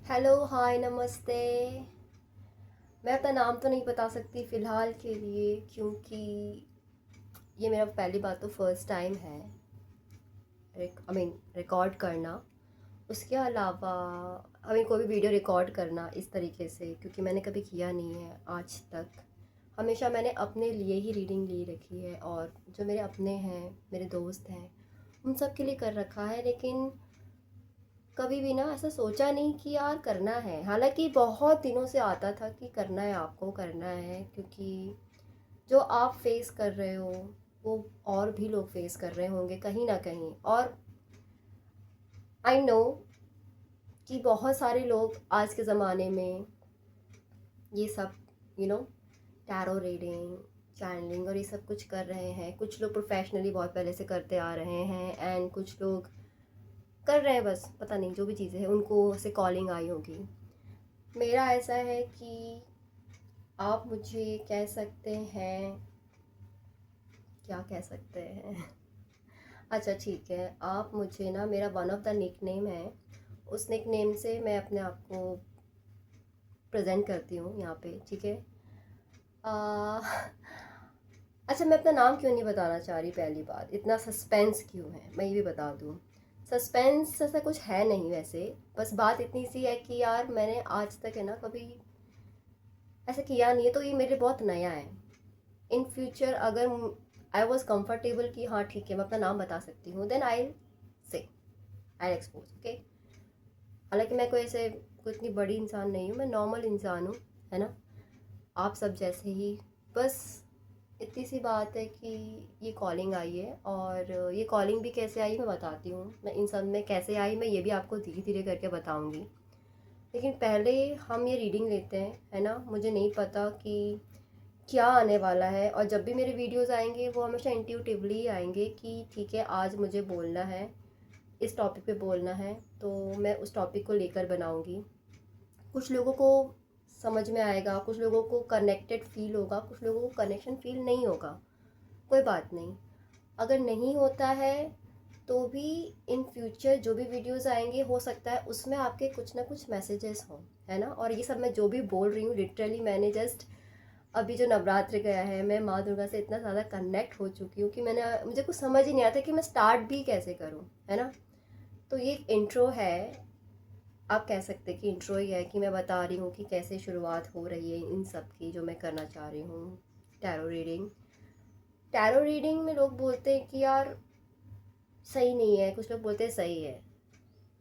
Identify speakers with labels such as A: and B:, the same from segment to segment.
A: Hello, हाय, नमस्ते। मैं अपना नाम तो नहीं बता सकती फ़िलहाल के लिए, क्योंकि ये मेरा पहली बात तो फर्स्ट टाइम है रिकॉर्ड करना। उसके अलावा कोई भी वीडियो रिकॉर्ड करना इस तरीके से, क्योंकि मैंने कभी किया नहीं है आज तक। हमेशा मैंने अपने लिए ही रीडिंग ली रखी है, और जो मेरे अपने हैं, मेरे दोस्त हैं, उन सब के लिए कर रखा है। लेकिन कभी भी ना ऐसा सोचा नहीं कि यार करना है। हालांकि बहुत दिनों से आता था कि करना है, आपको करना है, क्योंकि जो आप फेस कर रहे हो वो और भी लोग फेस कर रहे होंगे कहीं ना कहीं। और आई नो कि बहुत सारे लोग आज के ज़माने में ये सब टैरो रीडिंग, चैनलिंग और ये सब कुछ कर रहे हैं। कुछ लोग प्रोफेशनली बहुत पहले से करते आ रहे हैं, एंड कुछ लोग कर रहे हैं, बस पता नहीं जो भी चीज़ें हैं उनको से कॉलिंग आई होगी। मेरा ऐसा है कि आप मुझे कह सकते हैं, क्या कह सकते हैं अच्छा ठीक है, आप मुझे ना, मेरा one of the nickname है, उस निक नेम से मैं अपने आप को प्रेजेंट करती हूँ यहाँ पे, ठीक है। आ, अच्छा, मैं अपना नाम क्यों नहीं बताना चाह रही, पहली बात इतना सस्पेंस क्यों है, मैं ये भी बता दूँ। सस्पेंस ऐसा कुछ है नहीं वैसे, बस बात इतनी सी है कि यार मैंने आज तक है ना कभी ऐसा किया नहीं है, तो ये मेरे बहुत नया है। इन फ्यूचर अगर आई वॉज कंफर्टेबल कि हाँ ठीक है मैं अपना नाम बता सकती हूँ, देन आई से आई एक्सपोज, ओके। हालांकि मैं कोई ऐसे कोई इतनी बड़ी इंसान नहीं हूँ, मैं नॉर्मल इंसान हूँ, है ना, आप सब जैसे ही। बस इतनी सी बात है कि ये कॉलिंग आई है, और ये कॉलिंग भी कैसे आई मैं बताती हूँ। मैं इन सब में कैसे आई मैं ये भी आपको धीरे धीरे करके बताऊँगी। लेकिन पहले हम ये रीडिंग लेते हैं, है ना। मुझे नहीं पता कि क्या आने वाला है, और जब भी मेरे वीडियोस आएंगे वो हमेशा इंट्यूटिवली ही आएंगे कि ठीक है आज मुझे बोलना है, इस टॉपिक पे बोलना है, तो मैं उस टॉपिक को लेकर बनाऊंगी। कुछ लोगों को समझ में आएगा, कुछ लोगों को कनेक्टेड फील होगा, कुछ लोगों को कनेक्शन फील नहीं होगा, कोई बात नहीं। अगर नहीं होता है तो भी इन फ्यूचर जो भी वीडियोस आएंगे हो सकता है उसमें आपके कुछ ना कुछ मैसेजेस हों, है ना। और ये सब मैं जो भी बोल रही हूँ लिटरली मैंने जस्ट अभी जो नवरात्र गया है, मैं माँ दुर्गा से इतना ज़्यादा कनेक्ट हो चुकी हूँ कि मुझे कुछ समझ ही नहीं आता कि मैं स्टार्ट भी कैसे करूँ, है ना। तो ये एक इंट्रो है, आप कह सकते हैं कि इंट्रो ही है कि मैं बता रही हूँ कि कैसे शुरुआत हो रही है इन सब की जो मैं करना चाह रही हूँ। टैरो रीडिंग, टैरो रीडिंग में लोग बोलते हैं कि यार सही नहीं है, कुछ लोग बोलते हैं सही है।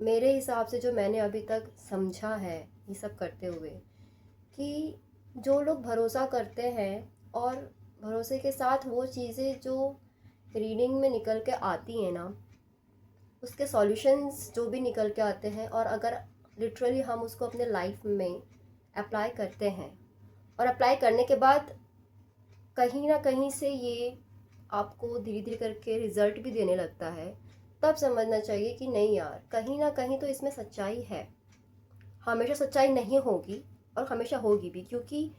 A: मेरे हिसाब से जो मैंने अभी तक समझा है ये सब करते हुए, कि जो लोग भरोसा करते हैं और भरोसे के साथ वो चीज़ें जो रीडिंग में निकल के आती हैं ना, उसके सॉल्यूशंस जो भी निकल के आते हैं, और अगर लिटरली हम उसको अपने लाइफ में अप्लाई करते हैं, और अप्लाई करने के बाद कहीं ना कहीं से ये आपको धीरे धीरे करके रिजल्ट भी देने लगता है, तब समझना चाहिए कि नहीं यार कहीं ना कहीं तो इसमें सच्चाई है। हमेशा सच्चाई नहीं होगी, और हमेशा होगी भी, क्योंकि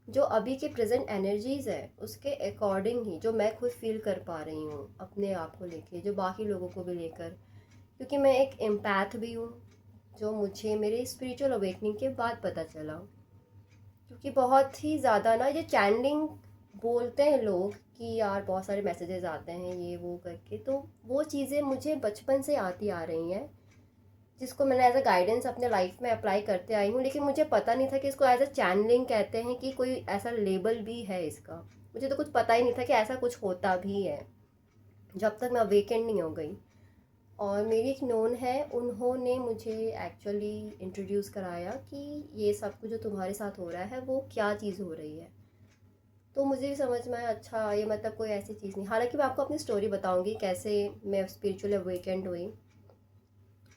A: जो अभी के प्रेजेंट एनर्जीज़ है उसके अकॉर्डिंग ही जो मैं खुद फील कर पा रही हूँ अपने आप को लेके, जो बाकी लोगों को भी लेकर, क्योंकि मैं एक एम्पैथ भी हूँ, जो मुझे मेरे स्पिरिचुअल अवेकनिंग के बाद पता चला। क्योंकि बहुत ही ज़्यादा ना ये चैनलिंग बोलते हैं लोग कि यार बहुत सारे मैसेजेस आते हैं ये वो करके, तो वो चीज़ें मुझे बचपन से आती आ रही हैं, जिसको मैंने एज अ गाइडेंस अपने लाइफ में अप्लाई करते आई हूँ। लेकिन मुझे पता नहीं था कि इसको एज अ चैनलिंग कहते हैं, कि कोई ऐसा लेबल भी है इसका। मुझे तो कुछ पता ही नहीं था कि ऐसा कुछ होता भी है, जब तक मैं अवेकेंड नहीं हो गई। और मेरी एक नोन है, उन्होंने मुझे एक्चुअली इंट्रोड्यूस कराया कि ये सब कुछ जो तुम्हारे साथ हो रहा है वो क्या चीज़ हो रही है। तो मुझे भी समझ में आया, अच्छा ये मतलब कोई ऐसी चीज़ नहीं। हालांकि मैं आपको अपनी स्टोरी बताऊंगी कैसे मैं स्पिरिचुअली अवेकेंड हुई।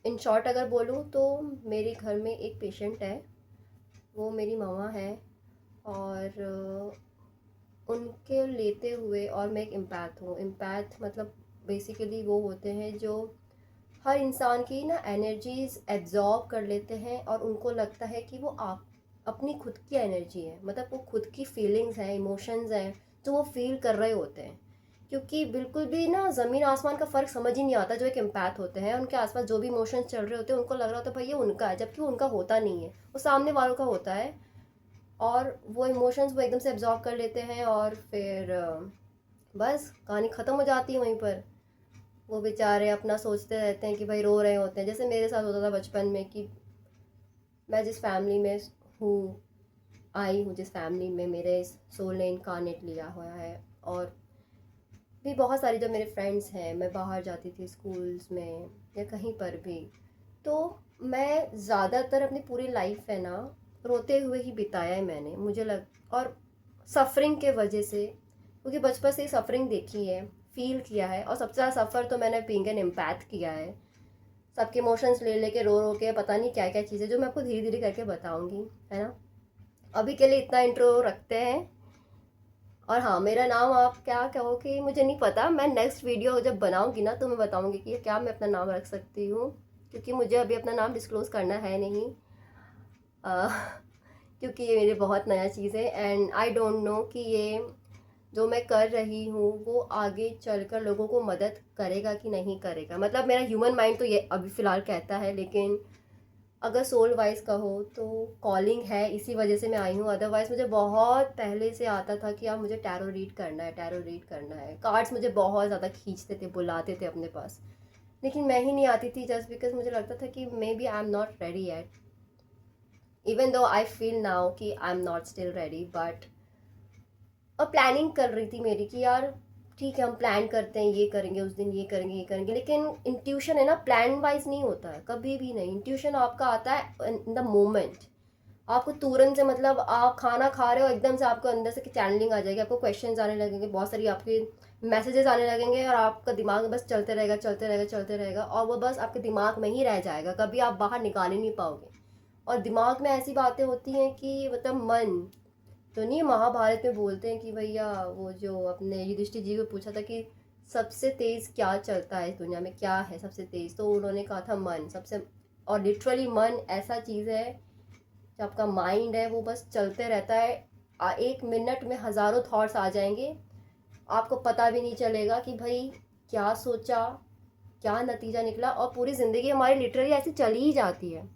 A: इन शॉर्ट अगर बोलूँ तो मेरे घर में एक पेशेंट है, वो मेरी मम्मा है, और उनके लेते हुए, और मैं एक एम्पैथ हूँ। एम्पैथ मतलब बेसिकली वो होते हैं जो हर इंसान की ना एनर्जीज एब्जॉर्ब कर लेते हैं, और उनको लगता है कि वो आप अपनी खुद की एनर्जी है, मतलब वो खुद की फीलिंग्स हैं, इमोशंस हैं जो वो फील कर रहे होते हैं। क्योंकि बिल्कुल भी ना ज़मीन आसमान का फ़र्क समझ ही नहीं आता। जो एक एम्पैथ होते हैं, उनके आसपास जो भी इमोशंस चल रहे होते हैं, उनको लग रहा होता है भाई ये उनका है, जबकि वो उनका होता नहीं है, वो सामने वालों का होता है। और वो इमोशंस वो एकदम से एब्जॉर्ब कर लेते हैं और फिर बस कहानी ख़त्म हो जाती है वहीं पर। वो बेचारे अपना सोचते रहते हैं कि भाई रो रहे होते हैं। जैसे मेरे साथ होता था बचपन में कि मैं जिस फैमिली में हूँ, आई हूँ, जिस फैमिली में मेरे इस सोल ने इनकारनेट लिया हुआ है, और भी बहुत सारी जो मेरे फ्रेंड्स हैं, मैं बाहर जाती थी स्कूल्स में या कहीं पर भी, तो मैं ज़्यादातर अपनी पूरी लाइफ है ना रोते हुए ही बिताया है मैंने, मुझे लग। और सफरिंग के वजह से, क्योंकि बचपन से ही सफरिंग देखी है, फील किया है, और सबसे ज़्यादा सफ़र तो मैंने बीइंग एन एम्पैथ किया है। सबके इमोशंस ले लेके रो रो के पता नहीं क्या क्या चीज़ें, जो मैं आपको धीरे धीरे करके बताऊंगी, है ना। अभी के लिए इतना इंट्रो रखते हैं। और हाँ, मेरा नाम आप क्या कहोगे मुझे नहीं पता, मैं नेक्स्ट वीडियो जब बनाऊंगी ना तो मैं बताऊंगी कि क्या मैं अपना नाम रख सकती हूँ, क्योंकि मुझे अभी अपना नाम डिस्क्लोज करना है नहीं। अ, क्योंकि ये मेरे बहुत नया चीज़ है, एंड आई डोंट नो कि ये जो मैं कर रही हूँ वो आगे चलकर लोगों को मदद करेगा कि नहीं करेगा। मतलब मेरा ह्यूमन माइंड तो ये अभी फ़िलहाल कहता है, लेकिन अगर सोल वाइज कहो तो कॉलिंग है, इसी वजह से मैं आई हूँ। अदरवाइज मुझे बहुत पहले से आता था कि यार मुझे टैरो रीड करना है, टैरो रीड करना है। कार्ड्स मुझे बहुत ज़्यादा खींचते थे, बुलाते थे अपने पास, लेकिन मैं ही नहीं आती थी, जस्ट बिकॉज मुझे लगता था कि maybe I am not ready yet, even though I feel now कि I am not still ready. But और प्लानिंग कर रही थी मेरी कि यार ठीक है, हम प्लान करते हैं, ये करेंगे उस दिन, ये करेंगे, ये करेंगे, लेकिन इंट्यूशन है ना प्लान वाइज नहीं होता है, कभी भी नहीं। इंट्यूशन आपका आता है इन द मोमेंट। आपको तुरंत से, मतलब आप खाना खा रहे हो, एकदम से आपको अंदर से चैनलिंग आ जाएगी, आपको क्वेश्चंस आने लगेंगे, बहुत सारी आपके मैसेजेस आने लगेंगे, और आपका दिमाग बस चलते रहेगा, चलते रहेगा, चलते रहेगा, और वो बस आपके दिमाग में ही रह जाएगा, कभी आप बाहर निकाल ही नहीं पाओगे। और दिमाग में ऐसी बातें होती हैं कि मतलब मन तो नहीं, महाभारत में बोलते हैं कि भैया वो जो अपने युधिष्ठिर जी को पूछा था कि सबसे तेज क्या चलता है इस दुनिया में, क्या है सबसे तेज, तो उन्होंने कहा था मन सबसे। और लिटरली मन ऐसा चीज़ है, जो आपका माइंड है वो बस चलते रहता है। एक मिनट में हज़ारों थॉट्स आ जाएंगे, आपको पता भी नहीं चलेगा कि भाई क्या सोचा, क्या नतीजा निकला, और पूरी ज़िंदगी हमारी लिटरली ऐसी चली ही जाती है।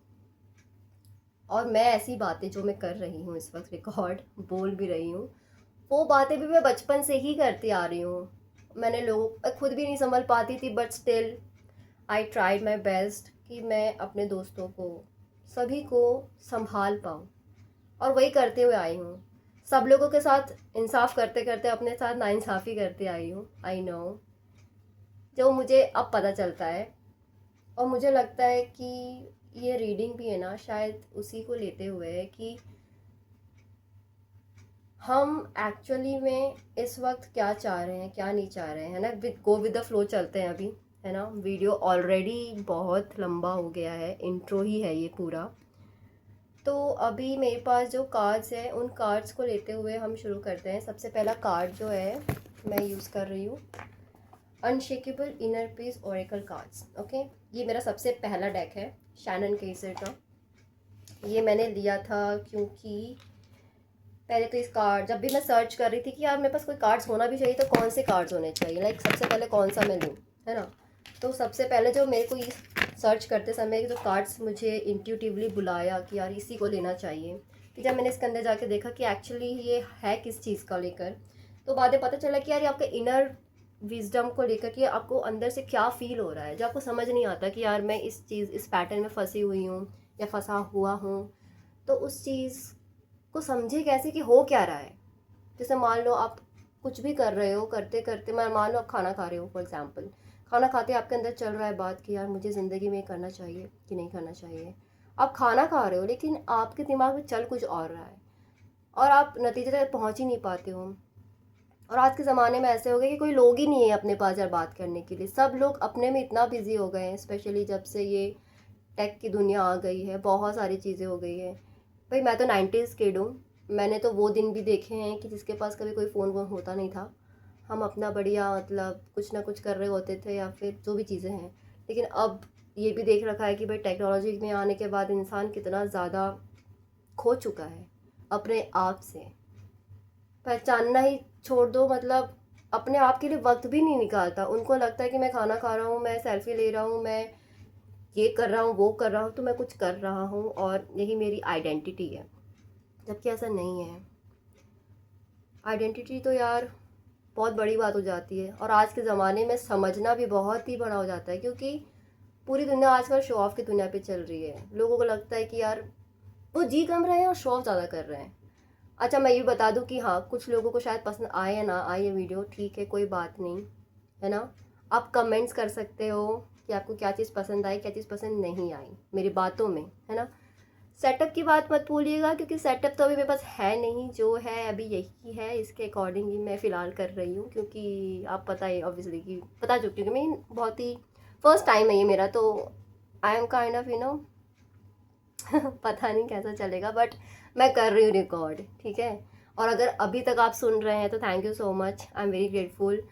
A: और मैं ऐसी बातें जो मैं कर रही हूँ इस वक्त, रिकॉर्ड बोल भी रही हूँ, वो बातें भी मैं बचपन से ही करती आ रही हूँ। मैंने लोग खुद भी नहीं संभल पाती थी, but still I tried my best कि मैं अपने दोस्तों को, सभी को संभाल पाऊँ, और वही करते हुए आई हूँ। सब लोगों के साथ इंसाफ करते करते अपने साथ नाइंसाफ़ी करते आई हूँ, आई नो, जो मुझे अब पता चलता है। और मुझे लगता है कि ये रीडिंग भी है ना शायद उसी को लेते हुए है कि हम एक्चुअली में इस वक्त क्या चाह रहे हैं, क्या नहीं चाह रहे हैं, है ना। With go with the flow चलते हैं अभी, है ना। वीडियो ऑलरेडी बहुत लंबा हो गया है, इंट्रो ही है ये पूरा। तो अभी मेरे पास जो कार्ड्स हैं उन कार्ड्स को लेते हुए हम शुरू करते हैं। सबसे पहला कार्ड जो है मैं यूज़ कर रही हूँ, unshakeable inner peace Oracle cards. Okay, ये मेरा सबसे पहला डेक है शैनन केसर का। ये मैंने लिया था क्योंकि पहले तो इस कार्ड, जब भी मैं सर्च कर रही थी कि यार मेरे पास कोई कार्ड्स होना भी चाहिए, तो कौन से कार्ड्स होने चाहिए, लाइक सबसे पहले कौन सा मैं लूँ, है ना। तो सबसे पहले जो मेरे को ये सर्च करते समय जो कार्ड्स मुझे इंट्यूटिवली बुलाया कि यार इसी को लेना चाहिए, कि जब मैंने इसके अंदर जाके देखा कि एक्चुअली ये है किस चीज़ का लेकर, तो बाद में पता चला कि यार ये आपके इनर विजडम को लेकर, कि आपको अंदर से क्या फील हो रहा है, जो आपको समझ नहीं आता कि यार मैं इस चीज़, इस पैटर्न में फंसी हुई हूँ या फंसा हुआ हूँ। तो उस चीज़ को समझे कैसे कि हो क्या रहा है। जैसे मान लो आप कुछ भी कर रहे हो, करते करते, मैं मान लो आप खाना खा रहे हो फॉर एग्जांपल, खाना खाते आपके अंदर चल रहा है बात कि यार मुझे ज़िंदगी में करना चाहिए कि नहीं करना चाहिए। आप खाना खा रहे हो लेकिन आपके दिमाग में चल कुछ और रहा है, और आप नतीजे तक पहुंच ही नहीं पाते हो। और आज के ज़माने में ऐसे हो गए कि कोई लोग ही नहीं है अपने पास यार बात करने के लिए, सब लोग अपने में इतना बिजी हो गए हैं, स्पेशली जब से ये टेक की दुनिया आ गई है, बहुत सारी चीज़ें हो गई है। भाई मैं तो 90s किड हूँ, मैंने तो वो दिन भी देखे हैं कि जिसके पास कभी कोई फ़ोन वोन होता नहीं था, हम अपना बढ़िया मतलब कुछ ना कुछ कर रहे होते थे, या फिर जो भी चीज़ें हैं। लेकिन अब ये भी देख रखा है कि भाई टेक्नोलॉजी में आने के बाद इंसान कितना ज़्यादा खो चुका है अपने आप से, पहचानना ही छोड़ दो, मतलब अपने आप के लिए वक्त भी नहीं निकालता। उनको लगता है कि मैं खाना खा रहा हूँ, मैं सेल्फी ले रहा हूँ, मैं ये कर रहा हूँ, वो कर रहा हूँ, तो मैं कुछ कर रहा हूँ और यही मेरी आइडेंटिटी है, जबकि ऐसा नहीं है। आइडेंटिटी तो यार बहुत बड़ी बात हो जाती है, और आज के ज़माने में समझना भी बहुत ही बड़ा हो जाता है, क्योंकि पूरी दुनिया आजकल शो ऑफ की दुनिया पे चल रही है। लोगों को लगता है कि यार वो जी कम रहे हैं और शो ऑफ ज़्यादा कर रहे हैं। अच्छा, मैं ये बता दूं कि हाँ, कुछ लोगों को शायद पसंद आए या ना आए ये वीडियो, ठीक है, कोई बात नहीं, है ना। आप कमेंट्स कर सकते हो कि आपको क्या चीज़ पसंद आई, क्या चीज़ पसंद नहीं आई मेरी बातों में, है ना। सेटअप की बात मत भूलिएगा, क्योंकि सेटअप तो अभी मेरे पास है नहीं, जो है अभी यही है, इसके अकॉर्डिंग ही मैं फ़िलहाल कर रही हूँ। क्योंकि आप पता है ऑब्वियसली कि बता चुकी हूँ कि मैं बहुत ही फर्स्ट टाइम है ये मेरा, तो आई एम काइंड ऑफ पता नहीं कैसा चलेगा, बट मैं कर रही हूँ रिकॉर्ड, ठीक है। और अगर अभी तक आप सुन रहे हैं तो thank you so much, I am very grateful.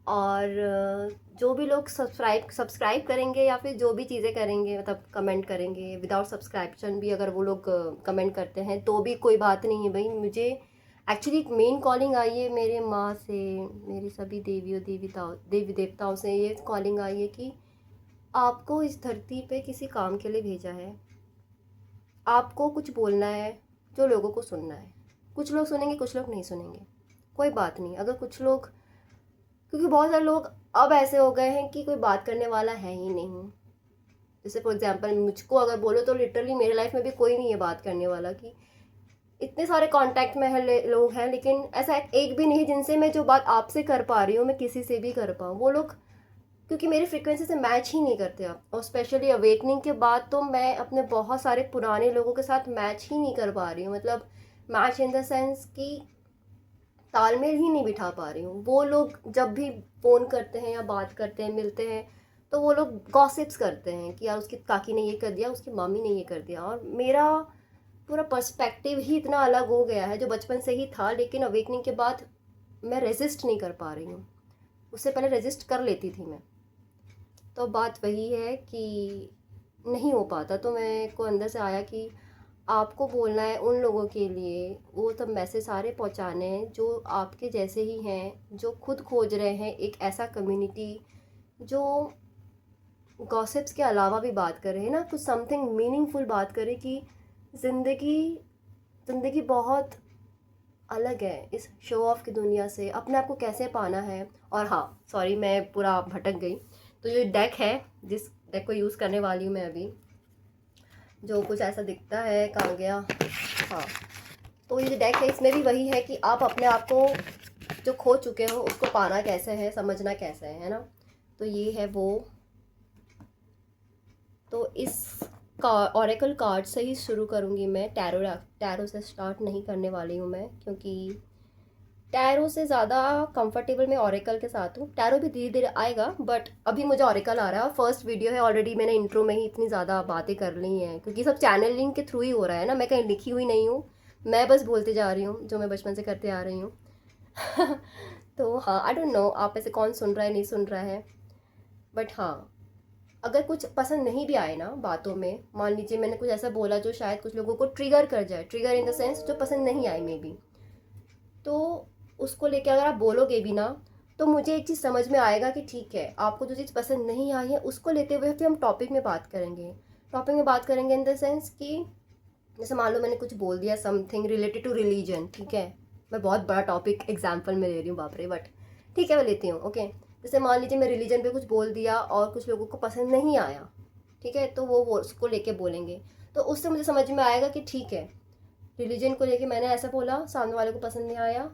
A: और जो भी लोग सब्सक्राइब करेंगे या फिर जो भी चीज़ें करेंगे, मतलब कमेंट करेंगे विदाउट सब्सक्रिप्शन भी, अगर वो लोग कमेंट करते हैं तो भी कोई बात नहीं है भाई। मुझे एक्चुअली एक मेन कॉलिंग आई है मेरे माँ से, मेरी सभी देवी देवताओं से ये कॉलिंग आई है कि आपको इस धरती पे किसी काम के लिए भेजा है, आपको कुछ बोलना है जो लोगों को सुनना है। कुछ लोग सुनेंगे, कुछ लोग नहीं सुनेंगे, कोई बात नहीं। अगर कुछ लोग, क्योंकि बहुत सारे लोग अब ऐसे हो गए हैं कि कोई बात करने वाला है ही नहीं। जैसे फॉर एग्जांपल मुझको अगर बोलो तो लिटरली मेरे लाइफ में भी कोई नहीं है बात करने वाला, कि इतने सारे कांटेक्ट में है लोग हैं, लेकिन ऐसा एक भी नहीं जिनसे मैं जो बात आपसे कर पा रही हूँ मैं किसी से भी कर पाऊँ। वो लोग क्योंकि मेरी फ्रिक्वेंसी से मैच ही नहीं करते आप, और स्पेशली अवेकनिंग के बाद तो मैं अपने बहुत सारे पुराने लोगों के साथ मैच ही नहीं कर पा रही हूँ। मतलब मैच इन द सेंस कि तालमेल ही नहीं बिठा पा रही हूँ। वो लोग जब भी फ़ोन करते हैं या बात करते हैं, मिलते हैं, तो वो लोग गॉसिप्स करते हैं कि यार उसकी काकी ने ये कर दिया, उसकी मामी ने ये कर दिया, और मेरा पूरा पर्सपेक्टिव ही इतना अलग हो गया है जो बचपन से ही था, लेकिन अवेकनिंग के बाद मैं रेजिस्ट नहीं कर पा रही हूँ। उससे पहले रेजिस्ट कर लेती थी मैं। तो बात वही है कि नहीं हो पाता, तो मेरे को अंदर से आया कि आपको बोलना है उन लोगों के लिए, वो सब मैसेज सारे पहुंचाने हैं जो आपके जैसे ही हैं, जो खुद खोज रहे हैं एक ऐसा कम्युनिटी जो गॉसिप्स के अलावा भी बात करे, है ना, कुछ समथिंग मीनिंगफुल बात करे कि ज़िंदगी ज़िंदगी बहुत अलग है इस शो ऑफ की दुनिया से, अपने आप को कैसे पाना है। और हाँ, सॉरी मैं पूरा भटक गई। तो ये डेक है, जिस डेक को यूज़ करने वाली हूँ मैं अभी, जो कुछ ऐसा दिखता है, कहाँ गया, हाँ, तो ये जो डेक है इसमें भी वही है कि आप अपने आप को जो खो चुके हो उसको पाना कैसे है, समझना कैसे है ना। तो ये है वो। तो इस ऑरेकल कार्ड से ही शुरू करूँगी मैं, टैरो से स्टार्ट नहीं करने वाली हूँ मैं, क्योंकि टैरो से ज़्यादा कंफर्टेबल मैं ऑरेकल के साथ हूँ। टैरो भी धीरे धीरे आएगा, बट अभी मुझे ऑरेकल आ रहा है, और फर्स्ट वीडियो है, ऑलरेडी मैंने इंट्रो में ही इतनी ज़्यादा बातें कर ली हैं, क्योंकि सब चैनलिंग के थ्रू ही हो रहा है ना, मैं कहीं लिखी हुई नहीं हूँ, मैं बस बोलते जा रही हूँ जो मैं बचपन से करते आ रही हूँ। तो हाँ, आई डोंट नो आप में से कौन सुन रहा है नहीं सुन रहा है, बट हाँ, अगर कुछ पसंद नहीं भी आए ना बातों में, मान लीजिए मैंने कुछ ऐसा बोला जो शायद कुछ लोगों को ट्रिगर कर जाए, ट्रिगर इन द सेंस जो पसंद नहीं आए मे बी, तो उसको लेके अगर आप बोलोगे भी ना, तो मुझे एक चीज़ समझ में आएगा कि ठीक है, आपको जो चीज़ पसंद नहीं आई है उसको लेते हुए फिर हम टॉपिक में बात करेंगे। टॉपिक में बात करेंगे इन द सेंस कि जैसे मान लो मैंने कुछ बोल दिया समथिंग रिलेटेड टू रिलीजन, ठीक है, मैं बहुत बड़ा टॉपिक एग्जाम्पल में ले रही हूँ, बाप रे, बट ठीक है मैं लेती हूँ, ओके। जैसे मान लीजिए मैं रिलीजन पे कुछ बोल दिया और कुछ लोगों को पसंद नहीं आया, ठीक है, तो वो उसको लेके बोलेंगे, तो उससे मुझे समझ में आएगा कि ठीक है, रिलीजन को लेके मैंने ऐसा बोला, सामने वाले को पसंद नहीं आया,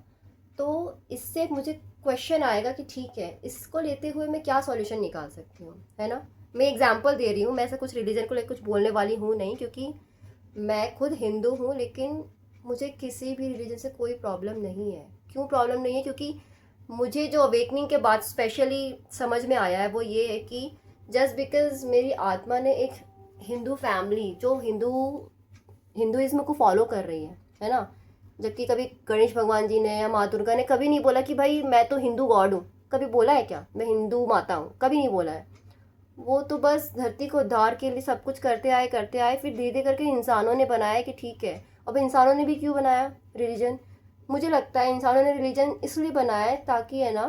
A: तो इससे मुझे क्वेश्चन आएगा कि ठीक है, इसको लेते हुए मैं क्या सॉल्यूशन निकाल सकती हूँ, है ना। मैं एग्जांपल दे रही हूँ, मैं ऐसा कुछ रिलीजन को लेकर कुछ बोलने वाली हूँ नहीं, क्योंकि मैं खुद हिंदू हूँ, लेकिन मुझे किसी भी रिलीजन से कोई प्रॉब्लम नहीं है। क्यों प्रॉब्लम नहीं है? क्योंकि मुझे जो अवेकनिंग के बाद स्पेशली समझ में आया है वो ये है कि जस्ट बिकॉज मेरी आत्मा ने एक हिंदू फैमिली जो हिंदुइज्म को फॉलो कर रही है ना, जबकि कभी गणेश भगवान जी ने या माँ दुर्गा ने कभी नहीं बोला कि भाई मैं तो हिंदू गॉड हूँ, कभी बोला है क्या मैं हिंदू माता हूँ, कभी नहीं बोला है। वो तो बस धरती को उद्धार के लिए सब कुछ करते आए, फिर धीरे धीरे करके इंसानों ने बनाया कि ठीक है। अब इंसानों ने भी क्यों बनाया रिलीजन? मुझे लगता है इंसानों ने रिलीजन इसलिए बनाया है ताकि, है ना,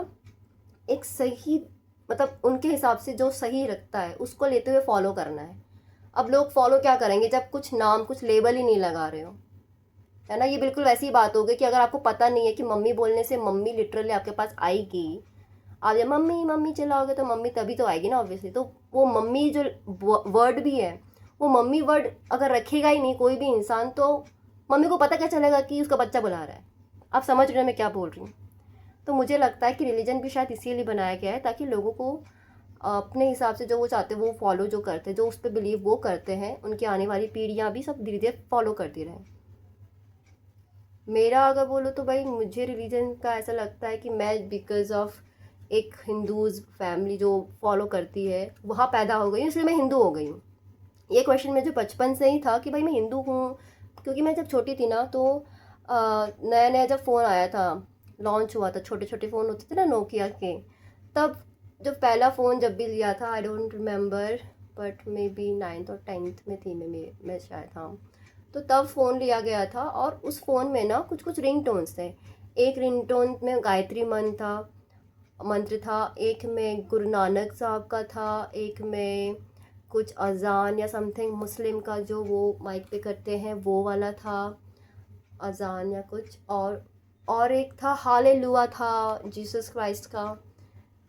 A: एक सही, मतलब उनके हिसाब से जो सही रखता है उसको लेते हुए फॉलो करना है। अब लोग फॉलो क्या करेंगे जब कुछ नाम, कुछ लेबल ही नहीं लगा रहे हो, है ना। ये बिल्कुल वैसी ही बात हो गई कि अगर आपको पता नहीं है कि मम्मी बोलने से मम्मी लिटरली आपके पास आएगी, आप जब मम्मी मम्मी चिल्लाओगे तो मम्मी तभी तो आएगी ना ऑब्वियसली। तो वो मम्मी जो वर्ड भी है, वो मम्मी वर्ड अगर रखेगा ही नहीं कोई भी इंसान, तो मम्मी को पता क्या चलेगा कि उसका बच्चा बुला रहा है। आप समझ रहे हैं मैं क्या बोल रही हूँ। तो मुझे लगता है कि रिलीजन भी शायद इसीलिए बनाया गया है ताकि लोगों को अपने हिसाब से जो वो चाहते हैं वो फॉलो जो करते हैं, जो उस पर बिलीव वो करते हैं, उनकी आने वाली पीढ़ियाँ भी सब धीरे धीरे फॉलो करती रहें। मेरा अगर बोलो तो भाई मुझे रिलीजन का ऐसा लगता है कि मैं बिकॉज ऑफ एक हिंदूज फैमिली जो फॉलो करती है वहाँ पैदा हो गई हूँ, इसलिए मैं हिंदू हो गई हूँ। ये क्वेश्चन मुझे बचपन से ही था कि भाई मैं हिंदू हूँ, क्योंकि मैं जब छोटी थी ना तो नया नया जब फ़ोन आया था, लॉन्च हुआ था, छोटे छोटे फ़ोन होते थे ना नोकिया के, तब जब पहला फ़ोन जब भी लिया था, I don't remember, but may be 9th और 10th में थी मैं शायद, हाँ। तो तब फ़ोन लिया गया था और उस फ़ोन में ना कुछ कुछ रिंग टोन्स थे। एक रिंग टोन में गायत्री मंत्र था, एक में गुरु नानक साहब का था, एक में कुछ अजान या समथिंग मुस्लिम का जो वो माइक पे करते हैं वो वाला था, अजान या कुछ और एक था हालेलुया था, जीसस क्राइस्ट का।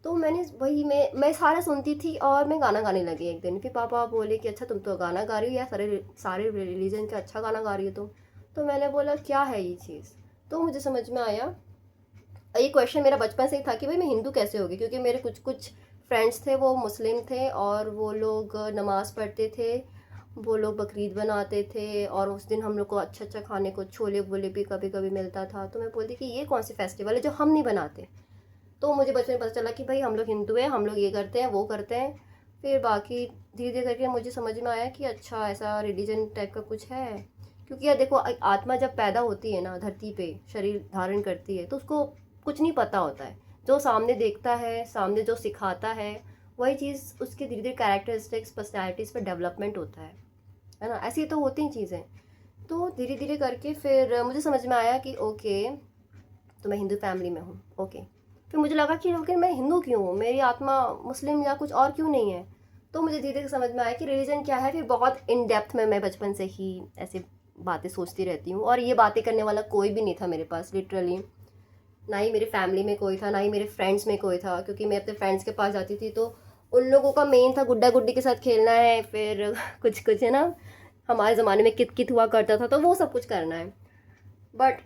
A: तो मैंने वही मैं सारा सुनती थी और मैं गाना गाने लगी एक दिन। फिर पापा बोले कि अच्छा तुम तो गाना गा रही हो यार, सारे सारे रिलीजन का अच्छा गाना गा रही हो तुम। तो मैंने बोला क्या है ये चीज़। तो मुझे समझ में आया, ये क्वेश्चन मेरा बचपन से ही था कि भाई मैं हिंदू कैसे होगी, क्योंकि मेरे कुछ कुछ फ्रेंड्स थे वो मुस्लिम थे और वो लोग नमाज़ पढ़ते थे, वो लोग बकरीद बनाते थे और उस दिन हम लोग को अच्छा अच्छा खाने को छोले वोले भी कभी कभी मिलता था। तो मैं बोलती कि ये कौन सी फेस्टिवल है जो हम नहीं बनाते। तो मुझे बचपन में पता चला कि भाई हम लोग हिंदू हैं, हम लोग ये करते हैं वो करते हैं। फिर बाकी धीरे धीरे करके मुझे समझ में आया कि अच्छा ऐसा रिलीजन टाइप का कुछ है। क्योंकि यार देखो आत्मा जब पैदा होती है ना धरती पे, शरीर धारण करती है, तो उसको कुछ नहीं पता होता है। जो सामने देखता है, सामने जो सिखाता है, वही चीज़ उसके धीरे धीरे कैरेक्टरिस्टिक्स पर्सनैलिटीज़ पर डेवलपमेंट होता है ना। ऐसी तो होती ही चीज़ें। तो धीरे धीरे करके फिर मुझे समझ में आया कि ओके, तो मैं हिंदू फैमिली में हूँ, ओके। फिर मुझे लगा कि लेकिन मैं हिंदू क्यों हूँ, मेरी आत्मा मुस्लिम या कुछ और क्यों नहीं है। तो मुझे धीरे धीरे समझ में आया कि रिलीजन क्या है। फिर बहुत इन डेप्थ में मैं बचपन से ही ऐसी बातें सोचती रहती हूँ, और ये बातें करने वाला कोई भी नहीं था मेरे पास लिटरली। ना ही मेरी फैमिली में कोई था, ना ही मेरे फ्रेंड्स में कोई था, क्योंकि मैं अपने फ्रेंड्स के पास जाती थी तो उन लोगों का मेन था गुड्डा गुड्डी के साथ खेलना है, फिर कुछ कुछ है ना, हमारे ज़माने में कित कित हुआ करता था, तो वो सब कुछ करना है। बट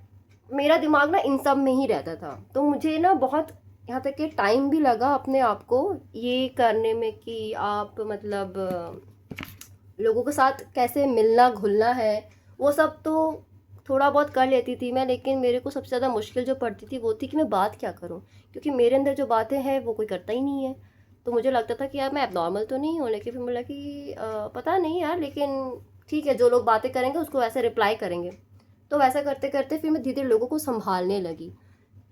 A: मेरा दिमाग ना इन सब में ही रहता था। तो मुझे ना बहुत यहाँ तक कि टाइम भी लगा अपने आप को ये करने में कि आप मतलब लोगों के साथ कैसे मिलना घुलना है, वो सब तो थोड़ा बहुत कर लेती थी मैं। लेकिन मेरे को सबसे ज़्यादा मुश्किल जो पड़ती थी वो थी कि मैं बात क्या करूं, क्योंकि मेरे अंदर जो बातें हैं वो कोई करता ही नहीं है। तो मुझे लगता था कि यार मैं एबनॉर्मल तो नहीं हूँ, लेकिन फिर मुझे लगा कि पता नहीं यार, लेकिन ठीक है जो लोग बातें करेंगे उसको वैसे रिप्लाई करेंगे। तो वैसा करते करते फिर मैं धीरे धीरे लोगों को संभालने लगी,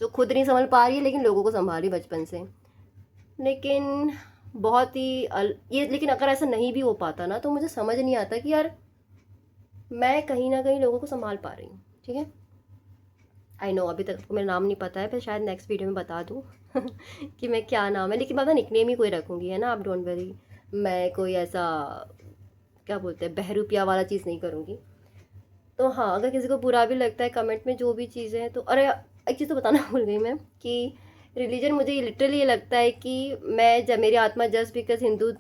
A: जो खुद नहीं संभल पा रही है लेकिन लोगों को संभाली बचपन से। लेकिन बहुत ही ये, लेकिन अगर ऐसा नहीं भी हो पाता ना तो मुझे समझ नहीं आता कि यार मैं कहीं ना कहीं लोगों को संभाल पा रही हूँ, ठीक है। आई नो अभी तक आपको मेरा नाम नहीं पता है, फिर शायद नेक्स्ट वीडियो में बता दूँ कि मैं क्या नाम है, लेकिन मैं निकनेम ही कोई रखूँगी, है ना, आप डोंट वरी। मैं कोई ऐसा क्या बोलते हैं बहरूपिया वाला चीज़ नहीं करूँगी। तो हाँ, अगर किसी को बुरा भी लगता है कमेंट में जो भी चीज़ें हैं, तो अरे एक चीज़ तो बताना भूल गई मैं कि रिलीजन मुझे लिटरली ये लगता है कि मैं जब मेरी आत्मा जस्ट बिकॉज हिंदू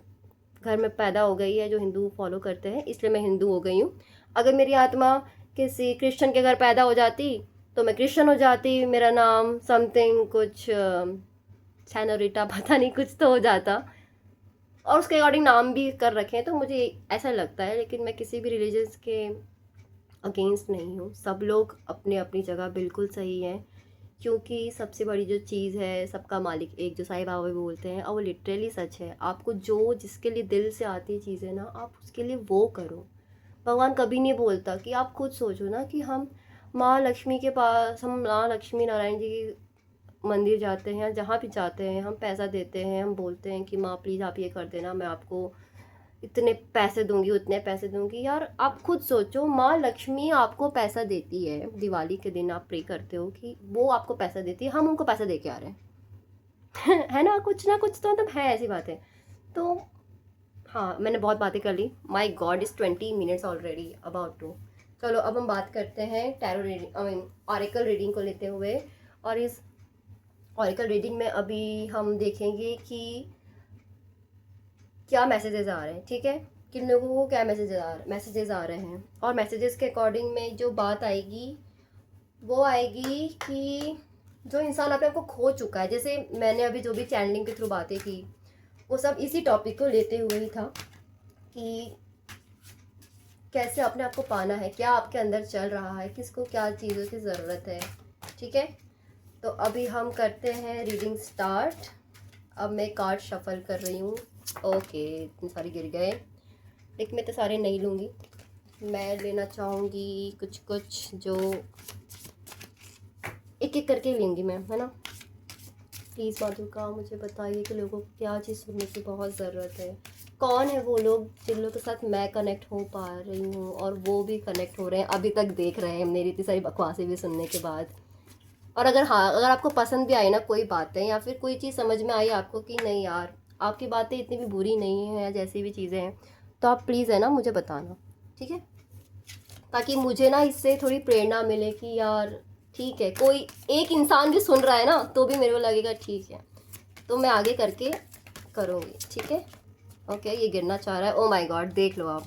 A: घर में पैदा हो गई है, जो हिंदू फॉलो करते हैं, इसलिए मैं हिंदू हो गई हूँ। अगर मेरी आत्मा किसी क्रिश्चियन के घर पैदा हो जाती तो मैं क्रिश्चियन हो जाती, मेरा नाम समथिंग कुछ सैनोरिटा पता नहीं कुछ तो हो जाता, और उसके अकॉर्डिंग नाम भी कर रखे हैं। तो मुझे ऐसा लगता है, लेकिन मैं किसी भी रिलीजन्स के अगेंस्ट नहीं हूँ। सब लोग अपने अपनी जगह बिल्कुल सही हैं, क्योंकि सबसे बड़ी जो चीज़ है सबका मालिक एक, जो साईं बाबा भी बोलते हैं, और वो लिटरली सच है। आपको जो जिसके लिए दिल से आती है चीज़ें ना, आप उसके लिए वो करो। भगवान कभी नहीं बोलता कि आप खुद सोचो ना कि हम माँ लक्ष्मी के पास, हम माँ लक्ष्मी नारायण जी के मंदिर जाते हैं, जहाँ भी जाते हैं हम पैसा देते हैं, हम बोलते हैं कि माँ प्लीज़ आप ये कर देना, मैं आपको इतने पैसे दूंगी उतने पैसे दूंगी। यार आप खुद सोचो, माँ लक्ष्मी आपको पैसा देती है, दिवाली के दिन आप प्रे करते हो कि वो आपको पैसा देती है, हम उनको पैसा दे के आ रहे हैं, है ना, कुछ ना कुछ तो मतलब है, ऐसी बात है। तो हाँ, मैंने बहुत बातें कर ली। My god, is 20 minutes already about to. चलो अब हम बात करते हैं tarot reading, I mean oracle reading को लेते हुए। और इस ऑरेकल रीडिंग में अभी हम देखेंगे कि क्या मैसेजेस आ रहे हैं, ठीक है, किन लोगों को क्या मैसेजेस आ रहे हैं। और मैसेजेस के अकॉर्डिंग में जो बात आएगी वो आएगी कि जो इंसान अपने आप को खो चुका है, जैसे मैंने अभी जो भी चैनलिंग के थ्रू बातें की वो सब इसी टॉपिक को लेते हुए ही था कि कैसे अपने आप को पाना है, क्या आपके अंदर चल रहा है, किसको क्या चीज़ों की ज़रूरत है, ठीक है। तो अभी हम करते हैं रीडिंग स्टार्ट। अब मैं कार्ड शफल कर रही हूँ। ओके, इतने सारे गिर गए, लेकिन मैं तो सारे नहीं लूँगी। मैं लेना चाहूँगी कुछ कुछ जो एक एक करके लूँगी मैं, है ना। प्लीज़ माधुका मुझे बताइए कि लोगों को क्या चीज़ सुनने की बहुत ज़रूरत है। कौन है वो लोग जिन लोगों के साथ मैं कनेक्ट हो पा रही हूँ और वो भी कनेक्ट हो रहे हैं, अभी तक देख रहे हैं मेरी इतनी सारी बकवासें भी सुनने के बाद। और अगर हाँ, अगर आपको पसंद भी आई ना कोई बातें, या फिर कोई चीज़ समझ में आई आपको कि नहीं यार आपकी बातें इतनी भी बुरी नहीं है या जैसी भी चीज़ें हैं, तो आप प्लीज़ है ना मुझे बताना, ठीक है, ताकि मुझे ना इससे थोड़ी प्रेरणा मिले कि यार ठीक है, कोई एक इंसान भी सुन रहा है ना तो भी मेरे को लगेगा ठीक है, तो मैं आगे करके करूँगी, ठीक है। ओके, ये गिरना चाह रहा है। ओ माय गॉड, देख लो आप,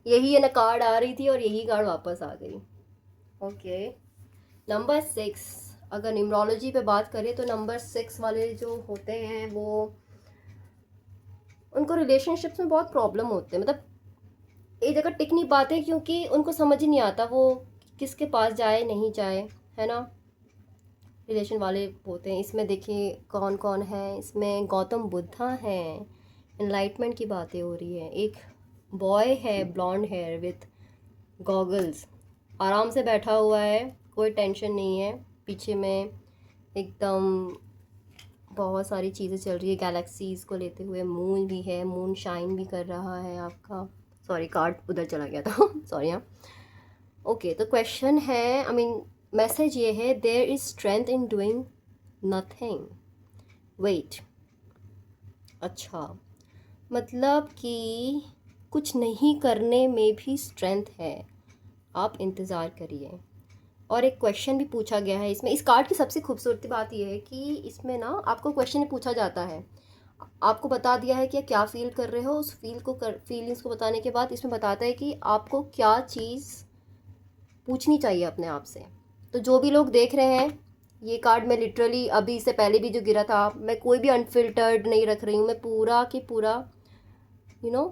A: यही है ना, कार्ड आ रही थी और यही कार्ड वापस आ गई। Okay, number 6। अगर न्यूमरोलॉजी पे बात करें तो नंबर 6 वाले जो होते हैं वो, उनको रिलेशनशिप्स में बहुत प्रॉब्लम होते हैं, मतलब एक जगह टिक नहीं पाते क्योंकि उनको समझ ही नहीं आता वो किसके पास जाए नहीं जाए, है ना। रिलेशन वाले होते हैं। इसमें देखिए कौन कौन है, इसमें गौतम बुद्धा है, एनलाइटमेंट की बातें हो रही है, एक बॉय है ब्लॉन्ड हेयर विथ गॉगल्स, आराम से बैठा हुआ है, कोई टेंशन नहीं है, पीछे में एकदम बहुत सारी चीज़ें चल रही है गैलेक्सीज़ को लेते हुए, मून भी है, मून शाइन भी कर रहा है आपका। सॉरी, कार्ड उधर चला गया था सॉरी। हाँ, ओके, तो क्वेश्चन है, आई मीन मैसेज ये है, there is strength in doing nothing. Wait, अच्छा, मतलब कि कुछ नहीं करने में भी स्ट्रेंथ है, आप इंतज़ार करिए। और एक क्वेश्चन भी पूछा गया है इसमें। इस कार्ड की सबसे खूबसूरती बात यह है कि इसमें ना आपको क्वेश्चन पूछा जाता है, आपको बता दिया है कि क्या फ़ील कर रहे हो, उस फीलिंग्स को बताने के बाद इसमें बताता है कि आपको क्या चीज़ पूछनी चाहिए अपने आप से। तो जो भी लोग देख रहे हैं, ये कार्ड मैं लिटरली अभी इससे पहले भी जो गिरा था, मैं कोई भी अनफिल्टर्ड नहीं रख रही हूँ, मैं पूरा कि पूरा यू नो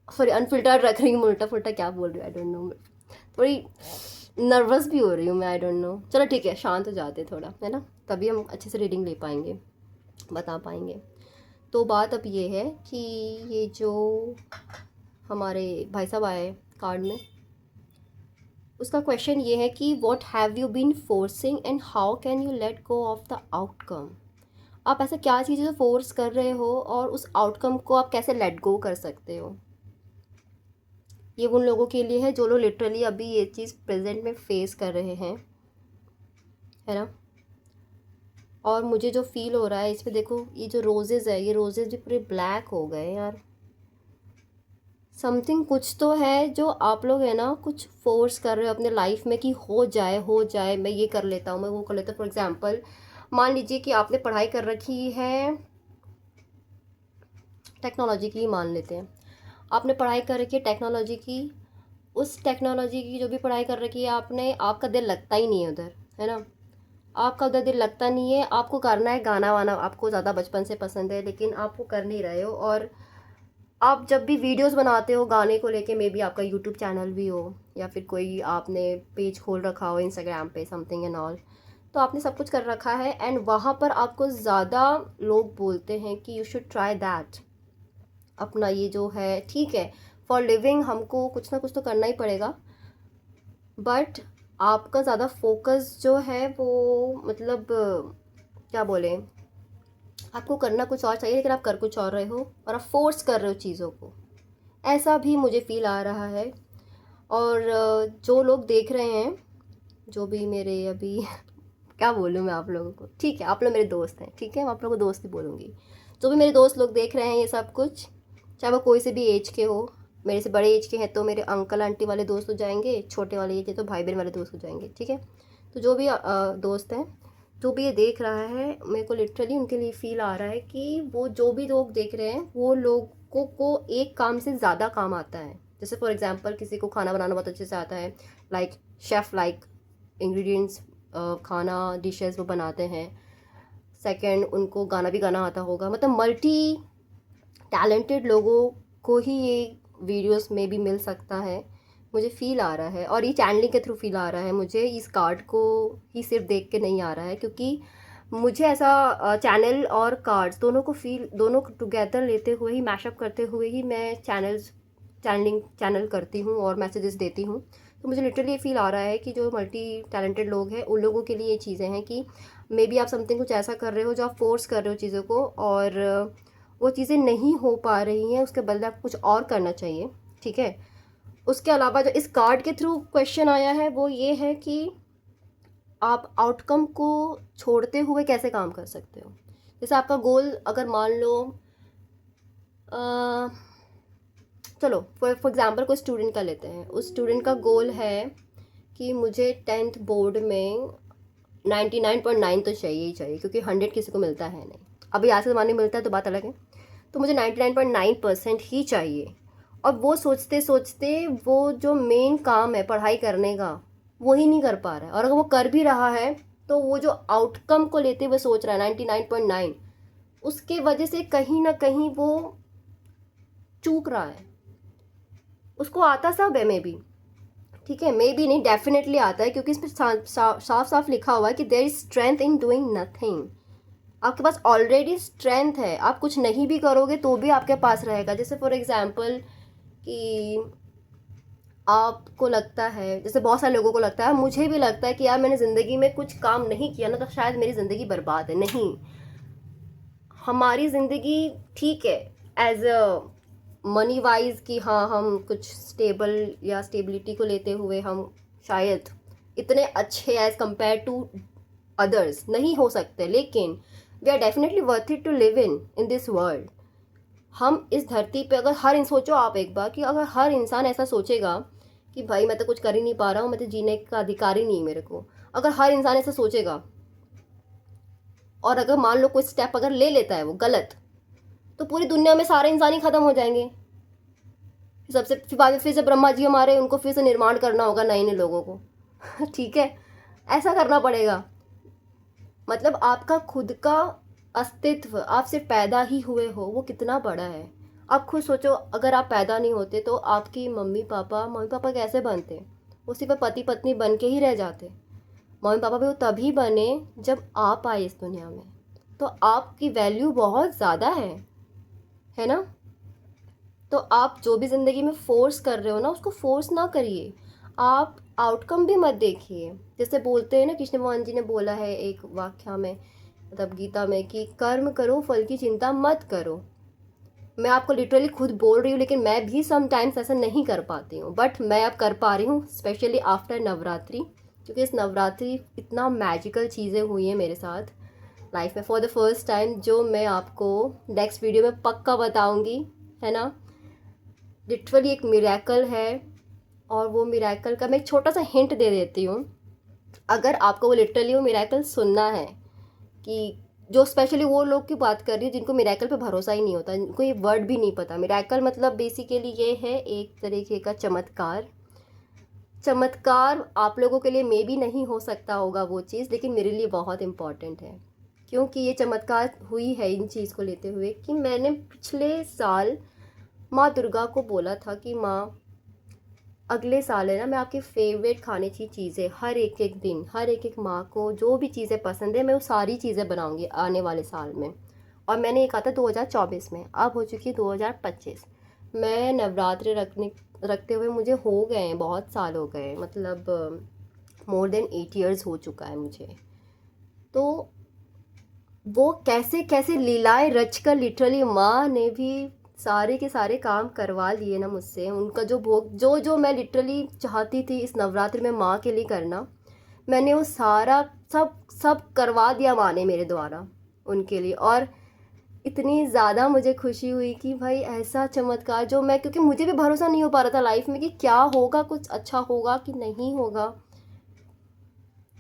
A: सॉरी अनफिल्टर्ड रख रही हूँ, उल्टा फुल्टा क्या बोल रही हूँ, आई डोंट नो, थोड़ी नर्वस भी हो रही हूँ मैं, आई डोंट नो। चलो ठीक है, शांत हो जाते थोड़ा, है ना, तभी हम अच्छे से रीडिंग ले पाएंगे, बता पाएंगे। तो बात अब ये है कि ये जो हमारे भाई साहब आए कार्ड में, उसका क्वेश्चन ये है कि what have you been forcing and how can you let go of the outcome. आप ऐसा क्या चीज़ें फोर्स कर रहे हो और उस आउटकम को आप कैसे लेट गो कर सकते हो। ये उन लोगों के लिए है जो लोग लिटरली अभी ये चीज़ प्रेजेंट में फेस कर रहे हैं, है ना। और मुझे जो फील हो रहा है इसमें देखो, ये जो रोजेज़ है, ये रोजेज़ भी पूरे ब्लैक हो गए यार। समथिंग कुछ तो है जो आप लोग है ना कुछ फोर्स कर रहे हो अपने लाइफ में कि हो जाए, मैं ये कर लेता हूँ, मैं वो कर लेता हूँ। फॉर एग्जांपल मान लीजिए कि आपने पढ़ाई कर रखी है टेक्नोलॉजी की, मान लेते हैं आपने पढ़ाई कर रखी है टेक्नोलॉजी की, उस टेक्नोलॉजी की जो भी पढ़ाई कर रखी है आपने, आपका दिल लगता ही नहीं है उधर, है ना। आपका उधर दिल लगता नहीं है, आपको करना है गाना वाना, आपको ज़्यादा बचपन से पसंद है लेकिन आप वो कर नहीं रहे हो। और आप जब भी वीडियोस बनाते हो गाने को लेके, मे बी आपका यूट्यूब चैनल भी हो या फिर कोई आपने पेज खोल रखा हो इंस्टाग्राम पे समथिंग एंड ऑल, तो आपने सब कुछ कर रखा है एंड वहाँ पर आपको ज़्यादा लोग बोलते हैं कि यू शुड ट्राई दैट। अपना ये जो है ठीक है, फॉर लिविंग हमको कुछ ना कुछ तो करना ही पड़ेगा, बट आपका ज़्यादा फोकस जो है वो मतलब क्या बोलें, आपको करना कुछ और चाहिए लेकिन आप कर कुछ और रहे हो और आप फोर्स कर रहे हो चीज़ों को, ऐसा भी मुझे फील आ रहा है। और जो लोग देख रहे हैं, जो भी मेरे अभी क्या बोलूँ मैं आप लोगों को। ठीक है, आप लोग मेरे दोस्त हैं, ठीक है, मैं आप लोगों को दोस्त ही बोलूँगी। जो भी मेरे दोस्त लोग देख रहे हैं ये सब कुछ, चाहे वो कोई से भी एज के हो, मेरे से बड़े एज के हैं तो मेरे अंकल आंटी वाले दोस्त हो जाएंगे, छोटे वाले एज है तो भाई बहन वाले दोस्त हो जाएंगे, ठीक है। तो जो भी दोस्त हैं, जो भी ये देख रहा है, मेरे को लिटरली उनके लिए फ़ील आ रहा है कि वो जो भी लोग देख रहे हैं वो लोगों को एक काम से ज़्यादा काम आता है। जैसे फॉर एग्जांपल किसी को खाना बनाना बहुत अच्छे से आता है, लाइक शेफ़, लाइक इंग्रेडिएंट्स, खाना डिशेस वो बनाते हैं। सेकंड, उनको गाना भी गाना आता होगा, मतलब मल्टी टैलेंटेड लोगों को ही ये वीडियोस में भी मिल सकता है, मुझे फ़ील आ रहा है। और ये चैनलिंग के थ्रू फ़ील आ रहा है मुझे, इस कार्ड को ही सिर्फ देख के नहीं आ रहा है, क्योंकि मुझे ऐसा चैनल और कार्ड्स दोनों को फील, दोनों टुगेदर लेते हुए ही, मैशअप करते हुए ही मैं चैनल करती हूँ और मैसेजेस देती हूँ। तो मुझे लिटरली ये फ़ील आ रहा है कि जो मल्टी टैलेंटेड लोग हैं उन लोगों के लिए ये चीज़ें हैं कि मे बी आप समथिंग कुछ ऐसा कर रहे हो जो आप फोर्स कर रहे हो चीज़ों को, और वो चीज़ें नहीं हो पा रही हैं, उसके बदले आपको कुछ और करना चाहिए, ठीक है। उसके अलावा जो इस कार्ड के थ्रू क्वेश्चन आया है वो ये है कि आप आउटकम को छोड़ते हुए कैसे काम कर सकते हो। जैसे आपका गोल, अगर मान लो चलो फॉर एग्ज़ाम्पल कोई स्टूडेंट का लेते हैं, उस स्टूडेंट का गोल है कि मुझे 10th बोर्ड में 99.9 तो चाहिए ही चाहिए, क्योंकि 100 किसी को मिलता है नहीं, अभी आज के ज़माने में मिलता है तो बात अलग है। तो मुझे 99.9% ही चाहिए, और वो सोचते सोचते वो जो मेन काम है पढ़ाई करने का वो ही नहीं कर पा रहा है, और अगर वो कर भी रहा है तो वो जो आउटकम को लेते हुए सोच रहा है 99.9, उसके वजह से कहीं ना कहीं वो चूक रहा है। उसको आता सब है मे बी, ठीक है, मे बी नहीं, डेफिनेटली आता है, क्योंकि इसमें साफ साफ लिखा हुआ है कि there is strength in doing nothing. आपके पास ऑलरेडी स्ट्रेंथ है, आप कुछ नहीं भी करोगे तो भी आपके पास रहेगा। जैसे फॉर एग्जांपल कि आपको लगता है, जैसे बहुत सारे लोगों को लगता है, मुझे भी लगता है कि यार मैंने ज़िंदगी में कुछ काम नहीं किया ना तो शायद मेरी ज़िंदगी बर्बाद है। नहीं, हमारी ज़िंदगी ठीक है एज अ मनी वाइज कि हाँ हम कुछ स्टेबल या स्टेबिलिटी को लेते हुए हम शायद इतने अच्छे एज कंपेयर टू अदर्स नहीं हो सकते, लेकिन we are definitely worth it to live in this world. हम इस धरती पे अगर हर सोचो आप एक बार कि अगर हर इंसान ऐसा सोचेगा कि भाई मैं तो कुछ कर ही नहीं पा रहा हूँ, मैं तो जीने का अधिकार ही नहीं है मेरे को, अगर हर इंसान ऐसा सोचेगा, और अगर मान लो कोई स्टेप अगर ले लेता है वो गलत, तो पूरी दुनिया में सारे इंसान ही खत्म हो जाएंगे। सबसे फिर बाद में फिर से ब्रह्मा जी हमारे, उनको फिर से निर्माण करना होगा नए नए लोगों को ठीक है, ऐसा करना पड़ेगा। मतलब आपका खुद का अस्तित्व, आप सिर्फ पैदा ही हुए हो, वो कितना बड़ा है। आप खुद सोचो, अगर आप पैदा नहीं होते तो आपकी मम्मी पापा कैसे बनते, वो सिर्फ पति पत्नी बन के ही रह जाते। मम्मी पापा भी वो तभी बने जब आप आए इस दुनिया में, तो आपकी वैल्यू बहुत ज़्यादा है ना। तो आप जो भी ज़िंदगी में फ़ोर्स कर रहे हो ना, उसको फ़ोर्स ना करिए, आप आउटकम भी मत देखिए। जैसे बोलते हैं ना, कृष्ण भगवान जी ने बोला है एक वाक्या में, मतलब गीता में, कि कर्म करो फल की चिंता मत करो। मैं आपको लिटरली खुद बोल रही हूँ, लेकिन मैं भी समटाइम्स ऐसा नहीं कर पाती हूँ, बट मैं अब कर पा रही हूँ, स्पेशली आफ्टर नवरात्रि, क्योंकि इस नवरात्रि इतना मैजिकल चीज़ें हुई हैं मेरे साथ लाइफ में फॉर द फर्स्ट टाइम, जो मैं आपको नेक्स्ट वीडियो में पक्का बताऊँगी, है ना। लिटरली एक मिरेकल है, और वो मिरेकल का मैं एक छोटा सा हिंट दे देती हूँ। अगर आपको वो लिटरली वो मिरेकल सुनना है, कि जो स्पेशली वो लोग की बात कर रही हूँ जिनको मिरेकल पे भरोसा ही नहीं होता, जिनको ये वर्ड भी नहीं पता, मिरेकल मतलब बेसिकली ये है एक तरीके का चमत्कार। चमत्कार आप लोगों के लिए मे बी नहीं हो सकता होगा वो चीज़, लेकिन मेरे लिए बहुत इम्पॉर्टेंट है, क्योंकि ये चमत्कार हुई है इन चीज़ को लेते हुए कि मैंने पिछले साल माँ दुर्गा को बोला था कि माँ अगले साल है ना, मैं आपकी फेवरेट खाने की चीज़ें हर एक एक दिन, हर एक एक माँ को जो भी चीज़ें पसंद है मैं वो सारी चीज़ें बनाऊंगी आने वाले साल में। और मैंने ये कहा था 2024 में, अब हो चुकी है 2025। मैं नवरात्रि रखते हुए मुझे हो गए हैं, बहुत साल हो गए, मतलब मोर देन 8 years हो चुका है मुझे। तो वो कैसे कैसे लीलाएं रच कर लिटरली माँ ने भी सारे के सारे काम करवा लिए ना मुझसे। उनका जो भोग, जो जो मैं लिटरली चाहती थी इस नवरात्रि में माँ के लिए करना, मैंने वो सारा सब सब करवा दिया माँ ने मेरे द्वारा उनके लिए। और इतनी ज़्यादा मुझे खुशी हुई कि भाई ऐसा चमत्कार जो मैं, क्योंकि मुझे भी भरोसा नहीं हो पा रहा था लाइफ में कि क्या होगा, कुछ अच्छा होगा कि नहीं होगा,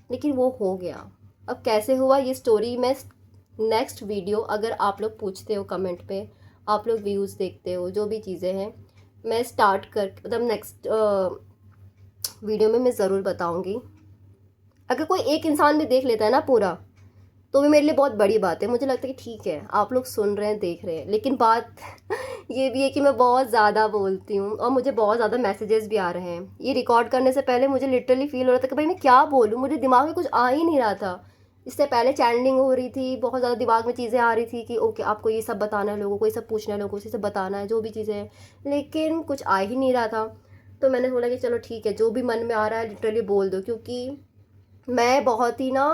A: लेकिन वो हो गया। अब कैसे हुआ ये स्टोरी मैं नेक्स्ट वीडियो, अगर आप लोग पूछते हो कमेंट पे, आप लोग व्यूज़ देखते हो, जो भी चीज़ें हैं, मैं स्टार्ट कर मतलब नेक्स्ट वीडियो में मैं ज़रूर बताऊंगी। अगर कोई एक इंसान भी देख लेता है ना पूरा, तो भी मेरे लिए बहुत बड़ी बात है। मुझे लगता है कि ठीक है, आप लोग सुन रहे हैं, देख रहे हैं, लेकिन बात ये भी है कि मैं बहुत ज़्यादा बोलती हूँ और मुझे बहुत ज़्यादा मैसेजेस भी आ रहे हैं। ये रिकॉर्ड करने से पहले मुझे लिटरली फील हो रहा था कि भाई मैं क्या बोलूँ, मुझे दिमाग में कुछ आ ही नहीं रहा था। इससे पहले चैनलिंग हो रही थी, बहुत ज़्यादा दिमाग में चीज़ें आ रही थी कि ओके आपको ये सब बताना है, लोगों को ये सब पूछना है, लोगों को ये सब बताना है, जो भी चीज़ें हैं, लेकिन कुछ आ ही नहीं रहा था। तो मैंने बोला कि चलो ठीक है, जो भी मन में आ रहा है लिटरली बोल दो, क्योंकि मैं बहुत ही ना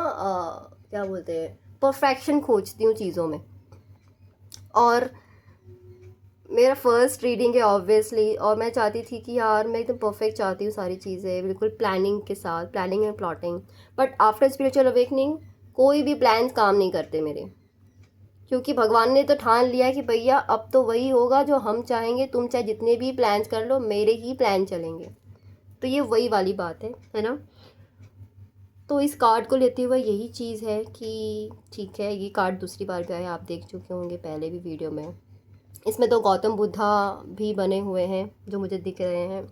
A: क्या बोलते हैं, परफेक्शन खोजती हूँ चीज़ों में। और मेरा फर्स्ट रीडिंग है ऑब्वियसली, और मैं चाहती थी कि यार मैं एकदम परफेक्ट चाहती हूँ, सारी चीज़ें बिल्कुल प्लानिंग के साथ, planning and plotting. But after spiritual awakening कोई भी प्लान्स काम नहीं करते मेरे, क्योंकि भगवान ने तो ठान लिया है कि भैया अब तो वही होगा जो हम चाहेंगे, तुम चाहे जितने भी प्लान्स कर लो, मेरे ही प्लान चलेंगे। तो ये वही वाली बात है ना। तो इस कार्ड को लेते हुए यही चीज़ है कि ठीक है, ये कार्ड दूसरी बार भी आया, आप देख चुके होंगे पहले भी वीडियो में। इसमें तो गौतम बुद्धा भी बने हुए हैं जो मुझे दिख रहे हैं।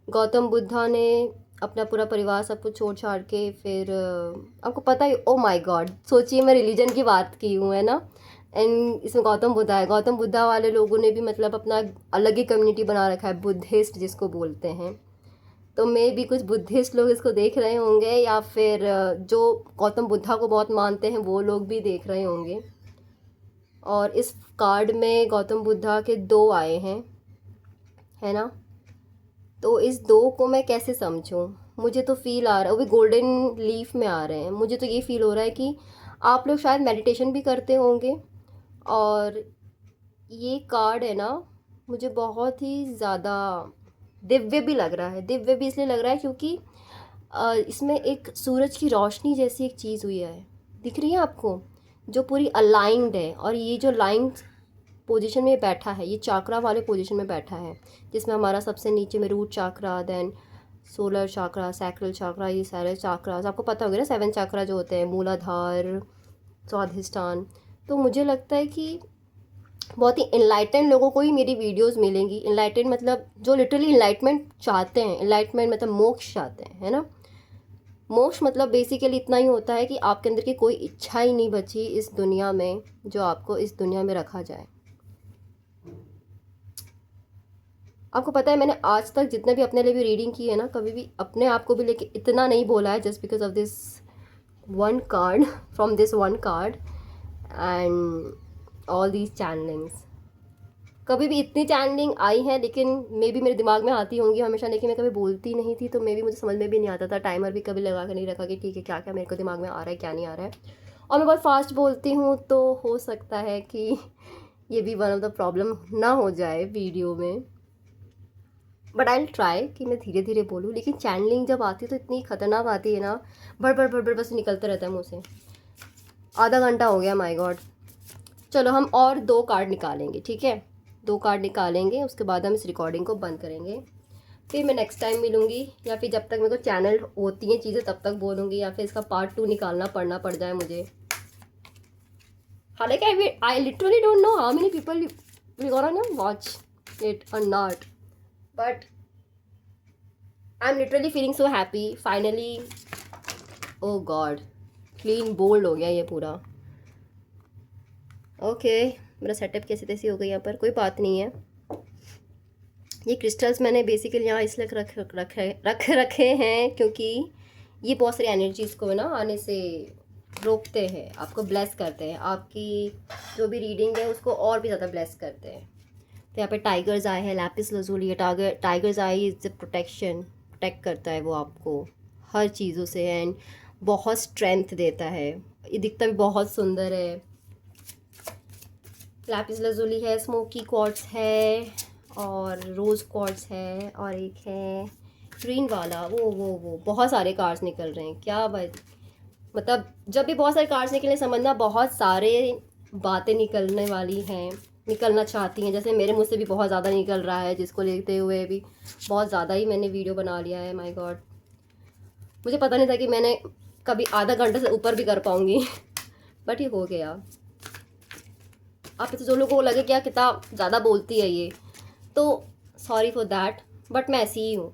A: गौतम बुद्धा ने अपना पूरा परिवार सब कुछ छोड़ छाड़ के फिर आपको पता ही, ओ माय गॉड, सोचिए मैं रिलीजन की बात की हूँ, है ना। एंड इसमें गौतम बुद्धा है, गौतम बुद्धा वाले लोगों ने भी मतलब अपना अलग ही कम्युनिटी बना रखा है, बुद्धिस्ट जिसको बोलते हैं। तो मे भी कुछ बुद्धिस्ट लोग इसको देख रहे होंगे, या फिर जो गौतम बुद्धा को बहुत मानते हैं वो लोग भी देख रहे होंगे। और इस कार्ड में गौतम बुद्धा के दो आए हैं, है ना। तो इस दो को मैं कैसे समझूं, मुझे तो फील आ रहा है, वो भी गोल्डन लीफ में आ रहे हैं, मुझे तो ये फील हो रहा है कि आप लोग शायद मेडिटेशन भी करते होंगे। और ये कार्ड है ना, मुझे बहुत ही ज़्यादा दिव्य भी लग रहा है। दिव्य भी इसलिए लग रहा है क्योंकि इसमें एक सूरज की रोशनी जैसी एक चीज़ हुई है, दिख रही है आपको, जो पूरी अलाइंड है। और ये जो लाइन पोजीशन में बैठा है, ये चाकरा वाले पोजीशन में बैठा है, जिसमें हमारा सबसे नीचे में रूट चाकरा, देन सोलर चाकरा, सैक्रल चाकरा, ये सारे चाकरा आपको पता होगा ना, 7 चाकरा जो होते हैं, मूलाधार, स्वाधिष्ठान। तो मुझे लगता है कि बहुत ही इनलाइटेंड लोगों को ही मेरी वीडियोस मिलेंगी। इनलाइटेंड मतलब जो लिटरली इनलाइटमेंट चाहते हैं, इनलाइटमेंट मतलब मोक्ष चाहते हैं, है ना। मोक्ष मतलब बेसिकली इतना ही होता है कि आपके अंदर की कोई इच्छा ही नहीं बची इस दुनिया में, जो आपको इस दुनिया में रखा जाए। आपको पता है, मैंने आज तक जितने भी अपने लिए भी रीडिंग की है ना, कभी भी अपने आप को भी लेके इतना नहीं बोला है, just because of this one card, from this one card and all these channelings. कभी भी इतनी चैनलिंग आई है, लेकिन मे भी मेरे दिमाग में आती होंगी हमेशा, लेकिन मैं कभी बोलती नहीं थी, तो मे भी मुझे समझ में भी नहीं आता था। टाइमर भी कभी लगा कर नहीं रखा कि ठीक है क्या क्या मेरे को दिमाग में आ रहा है, क्या नहीं आ रहा है। और मैं बहुत फास्ट बोलती हूँ, तो हो सकता है कि ये भी वन ऑफ द प्रॉब्लम ना हो जाए वीडियो में। बट आई विल ट्राई कि मैं धीरे धीरे बोलूँ। लेकिन चैनलिंग जब आती है तो इतनी खतरनाक आती है ना, बड़ बस निकलता रहता है मुँह से। आधा घंटा हो गया, माय गॉड। चलो हम और 2 कार्ड निकालेंगे, ठीक है। 2 कार्ड निकालेंगे, उसके बाद हम इस रिकॉर्डिंग को बंद करेंगे। फिर मैं नेक्स्ट टाइम मिलूँगी, या फिर जब तक मेरे को चैनल होती हैं चीज़ें तब तक बोलूँगी, या फिर इसका पार्ट 2 निकालना पड़ जाए मुझे। हालांकि I literally don't know how many people will gonna watch it or not, but I'm literally feeling so happy finally. oh god, clean bowled हो गया ये पूरा। ओके मेरा सेटअप कैसे तैसी हो गई यहाँ पर, कोई बात नहीं है। ये क्रिस्टल्स मैंने बेसिकली यहाँ इसलिए रख रखे हैं क्योंकि ये बहुत सारी एनर्जीज़ को ना आने से रोकते हैं, आपको ब्लेस करते हैं, आपकी जो भी रीडिंग है उसको और भी ज़्यादा ब्लेस करते हैं। तो यहाँ पे टाइगर्स आए हैं, लैपिस लजूली है। Tigers I is protection, protect करता है वो आपको हर चीज़ों से, एंड बहुत स्ट्रेंथ देता है। ये दिखता भी बहुत सुंदर है। लैपिस लजूली है, स्मोकी क्वार्ट्स है, और रोज़ क्वार्ट्स है, और एक है ग्रीन वाला वो बहुत सारे कार्ड्स निकल रहे हैं क्या भाई। मतलब जब भी बहुत सारे कार्ड्स निकले समझना बहुत सारे बातें निकलने वाली हैं, निकलना चाहती हैं। जैसे मेरे मुँह से भी बहुत ज़्यादा निकल रहा है, जिसको लेते हुए भी बहुत ज़्यादा ही मैंने वीडियो बना लिया है। माय गॉड, मुझे पता नहीं था कि मैंने कभी आधा घंटे से ऊपर भी कर पाऊँगी बट ये हो गया। आप तो जो लोगों को लगे क्या कितना ज़्यादा बोलती है ये, तो सॉरी फॉर दैट, बट मैं ऐसी ही हूँ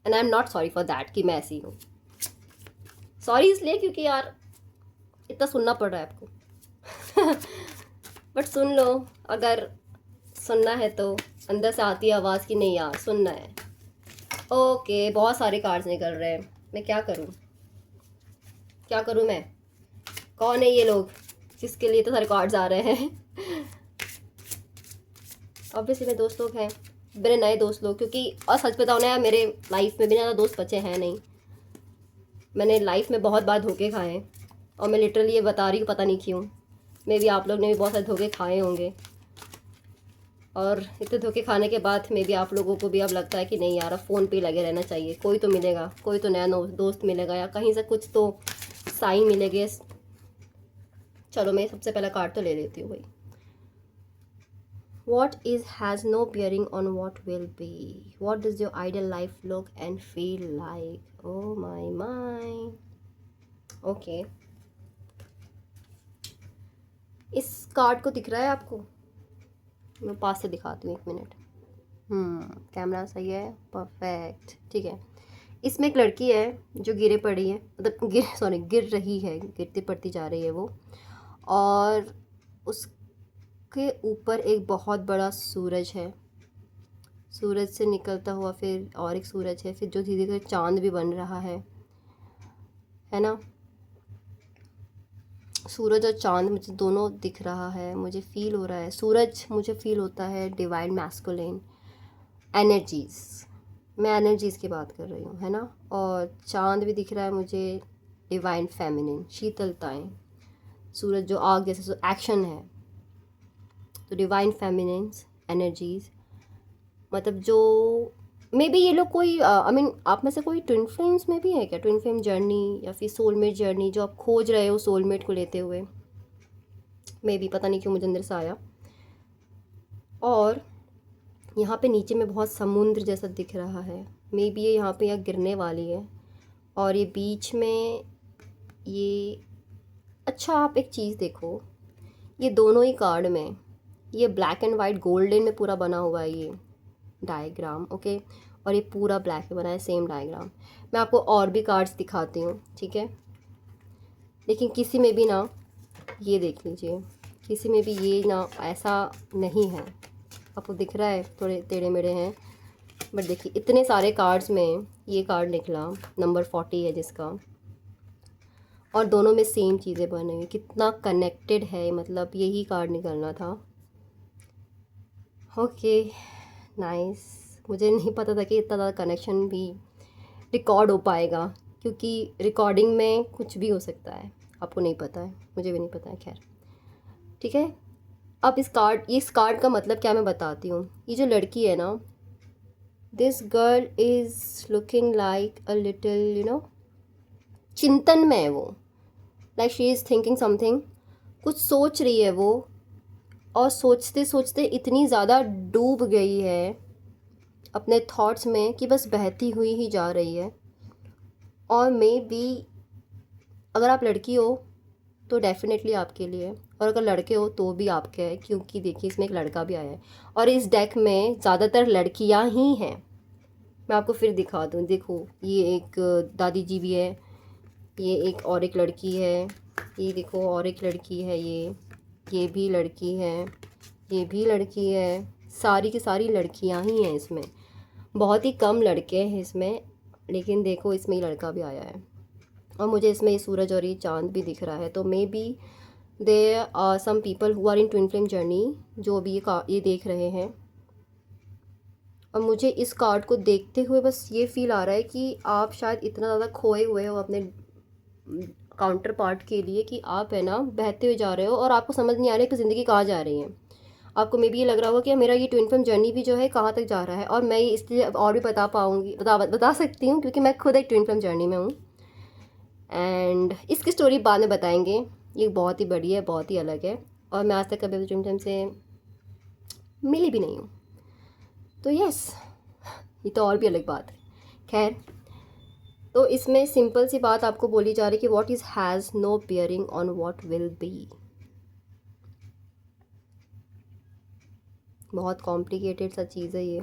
A: and I am not sorry for that कि मैं ऐसी हूँ। सॉरी इसलिए क्योंकि यार इतना सुनना पड़ रहा है आपको बट सुन लो, अगर सुनना है तो अंदर से आती है आवाज़ की नहीं यार सुनना है। ओके, बहुत सारे कार्ड्स निकल रहे हैं, मैं क्या करूँ, क्या करूँ मैं? कौन है ये लोग जिसके लिए तो सारे कार्ड्स आ रहे हैं ऑब्वियसली मेरे दोस्त लोग हैं, मेरे नए दोस्त लोग, क्योंकि और सच बताओ ना यार, मेरे लाइफ में भी ज़्यादा दोस्त बचे हैं नहीं। मैंने लाइफ में बहुत बार धोखे खाए हैं और मैं लिटरली ये बता रही हूँ, पता नहीं क्यों। मे भी आप लोग ने भी बहुत सारे धोखे खाए होंगे और इतने धोखे खाने के बाद मे भी आप लोगों को भी अब लगता है कि नहीं यार अब फ़ोन पे लगे रहना चाहिए, कोई तो मिलेगा, कोई तो नया दोस्त मिलेगा या कहीं से कुछ तो साइन मिलेंगे। चलो मैं सबसे पहला कार्ड तो ले लेती हूँ भाई। What is has no bearing on what will be. What does your ideal life look and feel like? Oh my. Okay. इस कार्ड को दिख रहा है आपको? मैं पास से दिखाती हूँ, 1 मिनट। कैमरा सही है, परफेक्ट, ठीक है। इसमें एक लड़की है जो गिरे पड़ी है, मतलब गिर रही है, गिरती पड़ती जा रही है वो, और उसके ऊपर एक बहुत बड़ा सूरज है, सूरज से निकलता हुआ फिर और एक सूरज है, फिर जो धीरे धीरे चांद भी बन रहा है ना। सूरज और चांद मुझे दोनों दिख रहा है, मुझे फील हो रहा है। सूरज मुझे फील होता है डिवाइन मैस्कुलिन एनर्जीज़, मैं एनर्जीज़ की बात कर रही हूँ, है ना। और चांद भी दिख रहा है मुझे डिवाइन फेमिनिन, शीतलताएँ। सूरज जो आग जैसे एक्शन है, तो डिवाइन फेमिनिन्स एनर्जीज़, मतलब जो मे बी ये लोग कोई आई मीन आप में से कोई ट्विन फ्लेम्स में भी है क्या, ट्विन फ्लेम जर्नी या फिर सोलमेट जर्नी जो आप खोज रहे हो सोलमेट को लेते हुए, मे बी, पता नहीं क्यों मुझे अंदर से आया। और यहाँ पे नीचे में बहुत समुद्र जैसा दिख रहा है, मे बी ये यहाँ पे गिरने वाली है। और ये बीच में ये, अच्छा आप एक चीज़ देखो, ये दोनों ही कार्ड में ये ब्लैक एंड वाइट गोल्डन में पूरा बना हुआ है ये डायग्राम, ओके। और ये पूरा ब्लैक में बना है सेम डायग्राम। मैं आपको और भी कार्ड्स दिखाती हूँ, ठीक है। लेकिन किसी में भी ना, ये देख लीजिए, किसी में भी ये ना ऐसा नहीं है, आपको दिख रहा है थोड़े टेढ़े मेढ़े हैं, बट देखिए इतने सारे कार्ड्स में ये कार्ड निकला नंबर 40 है जिसका, और दोनों में सेम चीज़ें बनी हुई, कितना कनेक्टेड है, मतलब यही कार्ड निकलना था। ओके नाइस, मुझे नहीं पता था कि इतना ज़्यादा कनेक्शन भी रिकॉर्ड हो पाएगा, क्योंकि रिकॉर्डिंग में कुछ भी हो सकता है, आपको नहीं पता है, मुझे भी नहीं पता है, खैर ठीक है। अब इस कार्ड का मतलब क्या मैं बताती हूँ। ये जो लड़की है ना, this girl is looking like a little चिंतन में है वो, like she is thinking something, कुछ सोच रही है वो, और सोचते सोचते इतनी ज़्यादा डूब गई है अपने थॉट्स में कि बस बहती हुई ही जा रही है। और मे बी अगर आप लड़की हो तो डेफिनेटली आपके लिए, और अगर लड़के हो तो भी आपके है, क्योंकि देखिए इसमें एक लड़का भी आया है और इस डेक में ज़्यादातर लड़कियां ही हैं। मैं आपको फिर दिखा दूँ, देखो ये एक दादी जी भी है, ये एक और एक लड़की है, ये देखो और एक लड़की है, ये भी लड़की है, ये भी लड़की है, सारी की सारी लड़कियां ही हैं इसमें, बहुत ही कम लड़के हैं इसमें, लेकिन देखो इसमें ही लड़का भी आया है। और मुझे इसमें ये सूरज और ये चांद भी दिख रहा है, तो maybe there are some people who are in twin flame journey जो भी ये देख रहे हैं। और मुझे इस कार्ड को देखते हुए बस ये फील आ रहा है कि आप शायद इतना ज़्यादा खोए हुए हो अपने काउंटर पार्ट के लिए कि आप है ना बहते हुए जा रहे हो और आपको समझ नहीं आ रहा है कि ज़िंदगी कहाँ जा रही है। आपको मे बी ये लग रहा होगा कि मेरा ये ट्विन फ्लेम जर्नी भी जो है कहाँ तक जा रहा है, और मैं ये इसलिए अब और भी बता सकती हूँ क्योंकि मैं खुद एक ट्विन फ्लेम जर्नी में हूँ। एंड इसकी स्टोरी बाद में बताएंगे, ये बहुत ही बड़ी है, बहुत ही अलग है, और मैं आज तक कभी ट्विन फ्लेम से मिली भी नहीं हूँ, तो यस, ये तो और भी अलग बात है। खैर, तो इसमें सिंपल सी बात आपको बोली जा रही है कि what is has no bearing on what will be. बहुत कॉम्प्लिकेटेड सा चीज़ है ये।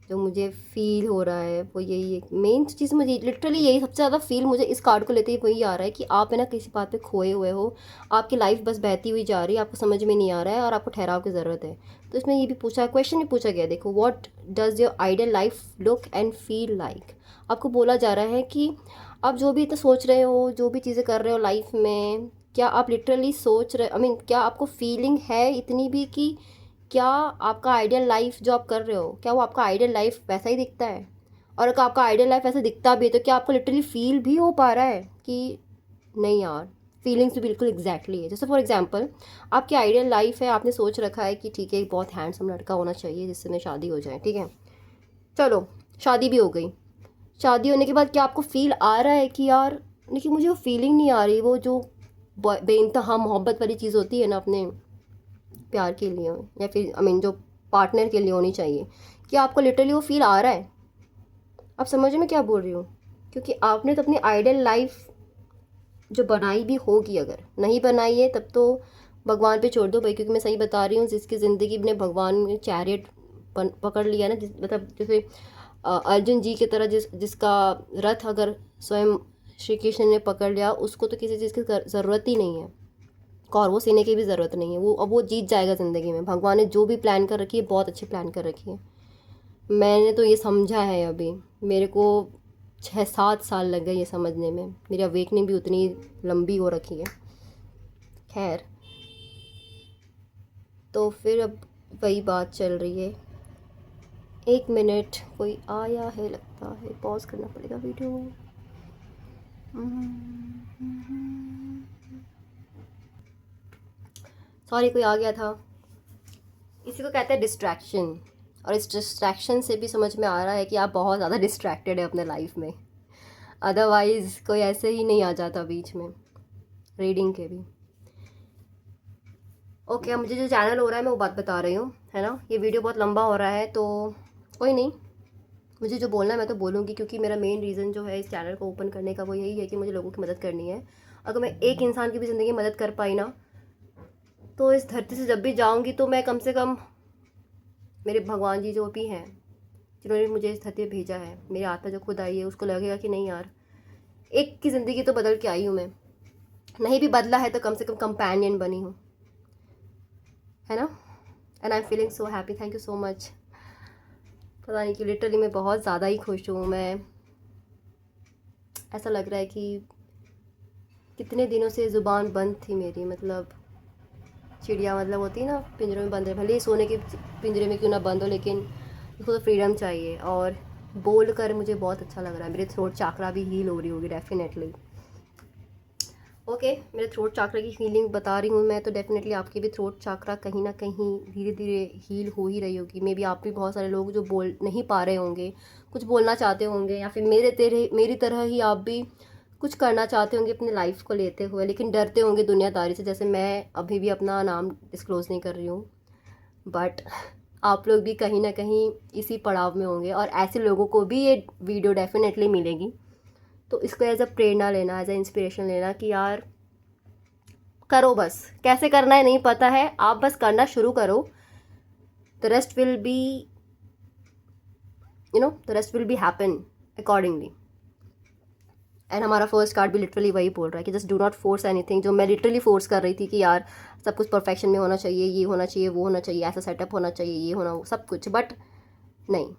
A: जो मुझे फ़ील हो रहा है वो यही है, मेन चीज़ मुझे लिटरली यही सबसे ज़्यादा फ़ील मुझे इस कार्ड को लेते ही वही आ रहा है कि आप है ना किसी बात पे खोए हुए हो, आपकी लाइफ बस बहती हुई जा रही है, आपको समझ में नहीं आ रहा है और आपको ठहराव की ज़रूरत है। तो इसमें ये भी पूछा, क्वेश्चन भी पूछा गया, देखो, what does your ideal life look and feel like. आपको बोला जा रहा है कि आप जो भी तो सोच रहे हो, जो भी चीज़ें कर रहे हो लाइफ में, क्या आप लिटरली सोच रहे, आई मीन क्या आपको फीलिंग है इतनी भी कि क्या आपका आइडियल लाइफ जो आप कर रहे हो, क्या वो आपका आइडियल लाइफ वैसा ही दिखता है? और अगर आपका आइडियल लाइफ ऐसा दिखता भी है तो क्या आपको लिटरली फील भी हो पा रहा है कि नहीं यार, फीलिंग्स भी बिल्कुल एग्जैक्टली है। जैसे फॉर एग्जांपल, आपकी आइडियल लाइफ है, आपने सोच रखा है कि ठीक है एक बहुत हैंडसम लड़का होना चाहिए जिससे मेरी शादी हो जाए, ठीक है, चलो शादी भी हो गई। शादी होने के बाद क्या आपको फील आ रहा है कि यार, लेकिन मुझे वो फीलिंग नहीं आ रही, वो जो बेइंतहा मोहब्बत वाली चीज़ होती है ना अपने प्यार के लिए, या फिर आई मीन जो पार्टनर के लिए होनी चाहिए, कि आपको लिटरली वो फील आ रहा है? आप समझ में क्या बोल रही हूँ? क्योंकि आपने तो अपनी आइडियल लाइफ जो बनाई भी होगी, अगर नहीं बनाई है तब तो भगवान पे छोड़ दो भाई, क्योंकि मैं सही बता रही हूँ, जिसकी ज़िंदगी ने भगवान ने चैरियट पकड़ लिया ना, मतलब जैसे अर्जुन जी की तरह जिसका रथ अगर स्वयं श्री कृष्ण ने पकड़ लिया, उसको तो किसी चीज़ की ज़रूरत ही नहीं है, कौरवों सीने की भी ज़रूरत नहीं है, वो अब वो जीत जाएगा ज़िंदगी में। भगवान ने जो भी प्लान कर रखी है बहुत अच्छी प्लान कर रखी है। मैंने तो ये समझा है, अभी मेरे को 6-7 साल लग गए ये समझने में, मेरी अवेकनिंग भी उतनी लंबी हो रखी है। खैर, तो फिर अब वही बात चल रही है। 1 मिनट, कोई आया है लगता है, पॉज करना पड़ेगा वीडियो। सॉरी, कोई आ गया था। इसी को कहते हैं डिस्ट्रैक्शन, और इस डिस्ट्रैक्शन से भी समझ में आ रहा है कि आप बहुत ज़्यादा डिस्ट्रैक्टेड है अपने लाइफ में, अदरवाइज़ कोई ऐसे ही नहीं आ जाता बीच में रीडिंग के भी। ओके, मुझे जो चैनल हो रहा है मैं वो बात बता रही हूँ, है ना। ये वीडियो बहुत लंबा हो रहा है तो कोई नहीं, मुझे जो बोलना है मैं तो बोलूँगी, क्योंकि मेरा मेन रीज़न जो है इस चैनल को ओपन करने का वो यही है कि मुझे लोगों की मदद करनी है। अगर मैं एक इंसान की भी ज़िंदगी में मदद कर पाई ना, तो इस धरती से जब भी जाऊँगी तो मैं कम से कम, मेरे भगवान जी जो भी हैं जिन्होंने मुझे इस धरती पे भेजा है, मेरी आत्मा जो खुद आई है, उसको लगेगा कि नहीं यार, एक की ज़िंदगी तो बदल के आई हूँ मैं, नहीं भी बदला है तो कम से कम कंपेनियन बनी हूँ, है ना। And I am feeling so happy, thank you so much. पता नहीं कि लिटरली मैं बहुत ज़्यादा ही खुश हूँ। मैं, ऐसा लग रहा है कि कितने दिनों से ज़ुबान बंद थी मेरी, मतलब चिड़िया मतलब होती है ना पिंजरे में बंद है, भले ही सोने के पिंजरे में क्यों ना बंद हो, लेकिन उसको तो फ्रीडम चाहिए। और बोल कर मुझे बहुत अच्छा लग रहा है, मेरे थ्रोट चाकरा भी हील हो रही होगी डेफिनेटली। ओके, मेरे थ्रोट चाकरा की हीलिंग बता रही हूँ मैं, तो डेफिनेटली आपकी भी थ्रोट चाकरा कहीं ना कहीं धीरे धीरे हील हो ही रही होगी। मे बी आप भी बहुत सारे लोग जो बोल नहीं पा रहे होंगे, कुछ बोलना चाहते होंगे, या फिर मेरी तरह ही आप भी कुछ करना चाहते होंगे अपनी लाइफ को लेते हुए, लेकिन डरते होंगे दुनियादारी से, जैसे मैं अभी भी अपना नाम डिस्क्लोज़ नहीं कर रही हूँ। बट आप लोग भी कहीं ना कहीं इसी पड़ाव में होंगे, और ऐसे लोगों को भी ये वीडियो डेफिनेटली मिलेगी। तो इसको एज अ प्रेरणा लेना, एज अ इंस्पिरेशन लेना कि यार करो, बस कैसे करना है नहीं पता है, आप बस करना शुरू करो। The rest will be, the rest will be happen accordingly. And हमारा फर्स्ट कार्ड भी लिटरली वही बोल रहा है कि just do not force anything, जो मैं लिटरली फोर्स कर रही थी कि यार सब कुछ परफेक्शन में होना चाहिए, ये होना चाहिए, वो होना चाहिए, ऐसा सेटअप होना चाहिए, ये होना, सब कुछ, बट नहीं,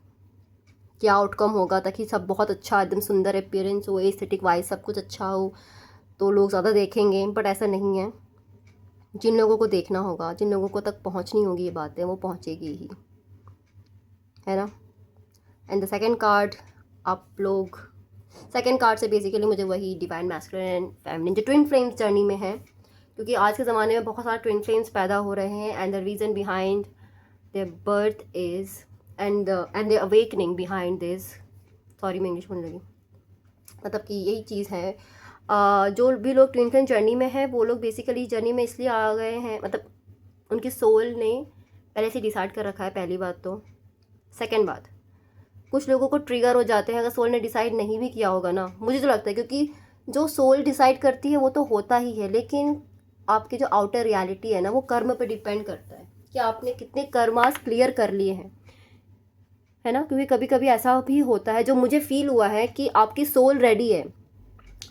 A: क्या आउटकम होगा, ताकि सब बहुत अच्छा एकदम सुंदर अपीयरेंस हो, एस्थेटिक वाइज सब कुछ अच्छा हो तो लोग ज़्यादा देखेंगे, बट ऐसा नहीं है। जिन लोगों को देखना होगा, जिन लोगों को तक पहुंचनी होगी ये बातें, वो पहुंचेगी ही, है ना। एंड द सेकंड कार्ड, आप लोग, सेकंड कार्ड से बेसिकली मुझे वही डिवाइन मैस्कुलिन एंड फेमिनिन जो ट्विन फ्लेम्स जर्नी में है, क्योंकि आज के ज़माने में बहुत सारे ट्विन फ्लेम्स पैदा हो रहे हैं, and the reason behind there birth is and the awakening behind this, sorry मैं इंग्लिश बोलने लगी, मतलब कि यही चीज़ है। जो भी लोग ट्विन फ्लेम जर्नी में है वो लोग बेसिकली जर्नी में इसलिए आ गए हैं, मतलब उनकी सोल ने पहले से डिसाइड कर रखा है, पहली बात तो। सेकंड बात, कुछ लोगों को ट्रिगर हो जाते हैं अगर सोल ने डिसाइड नहीं भी किया होगा ना, मुझे तो लगता है, क्योंकि जो सोल डिसाइड करती है वो तो होता ही है, लेकिन आपकी जो आउटर रियलिटी है ना वो कर्म पे डिपेंड करता है कि आपने कितने कर्मास क्लियर कर लिए हैं, है ना। क्योंकि कभी कभी ऐसा भी होता है, जो मुझे फील हुआ है, कि आपकी सोल रेडी है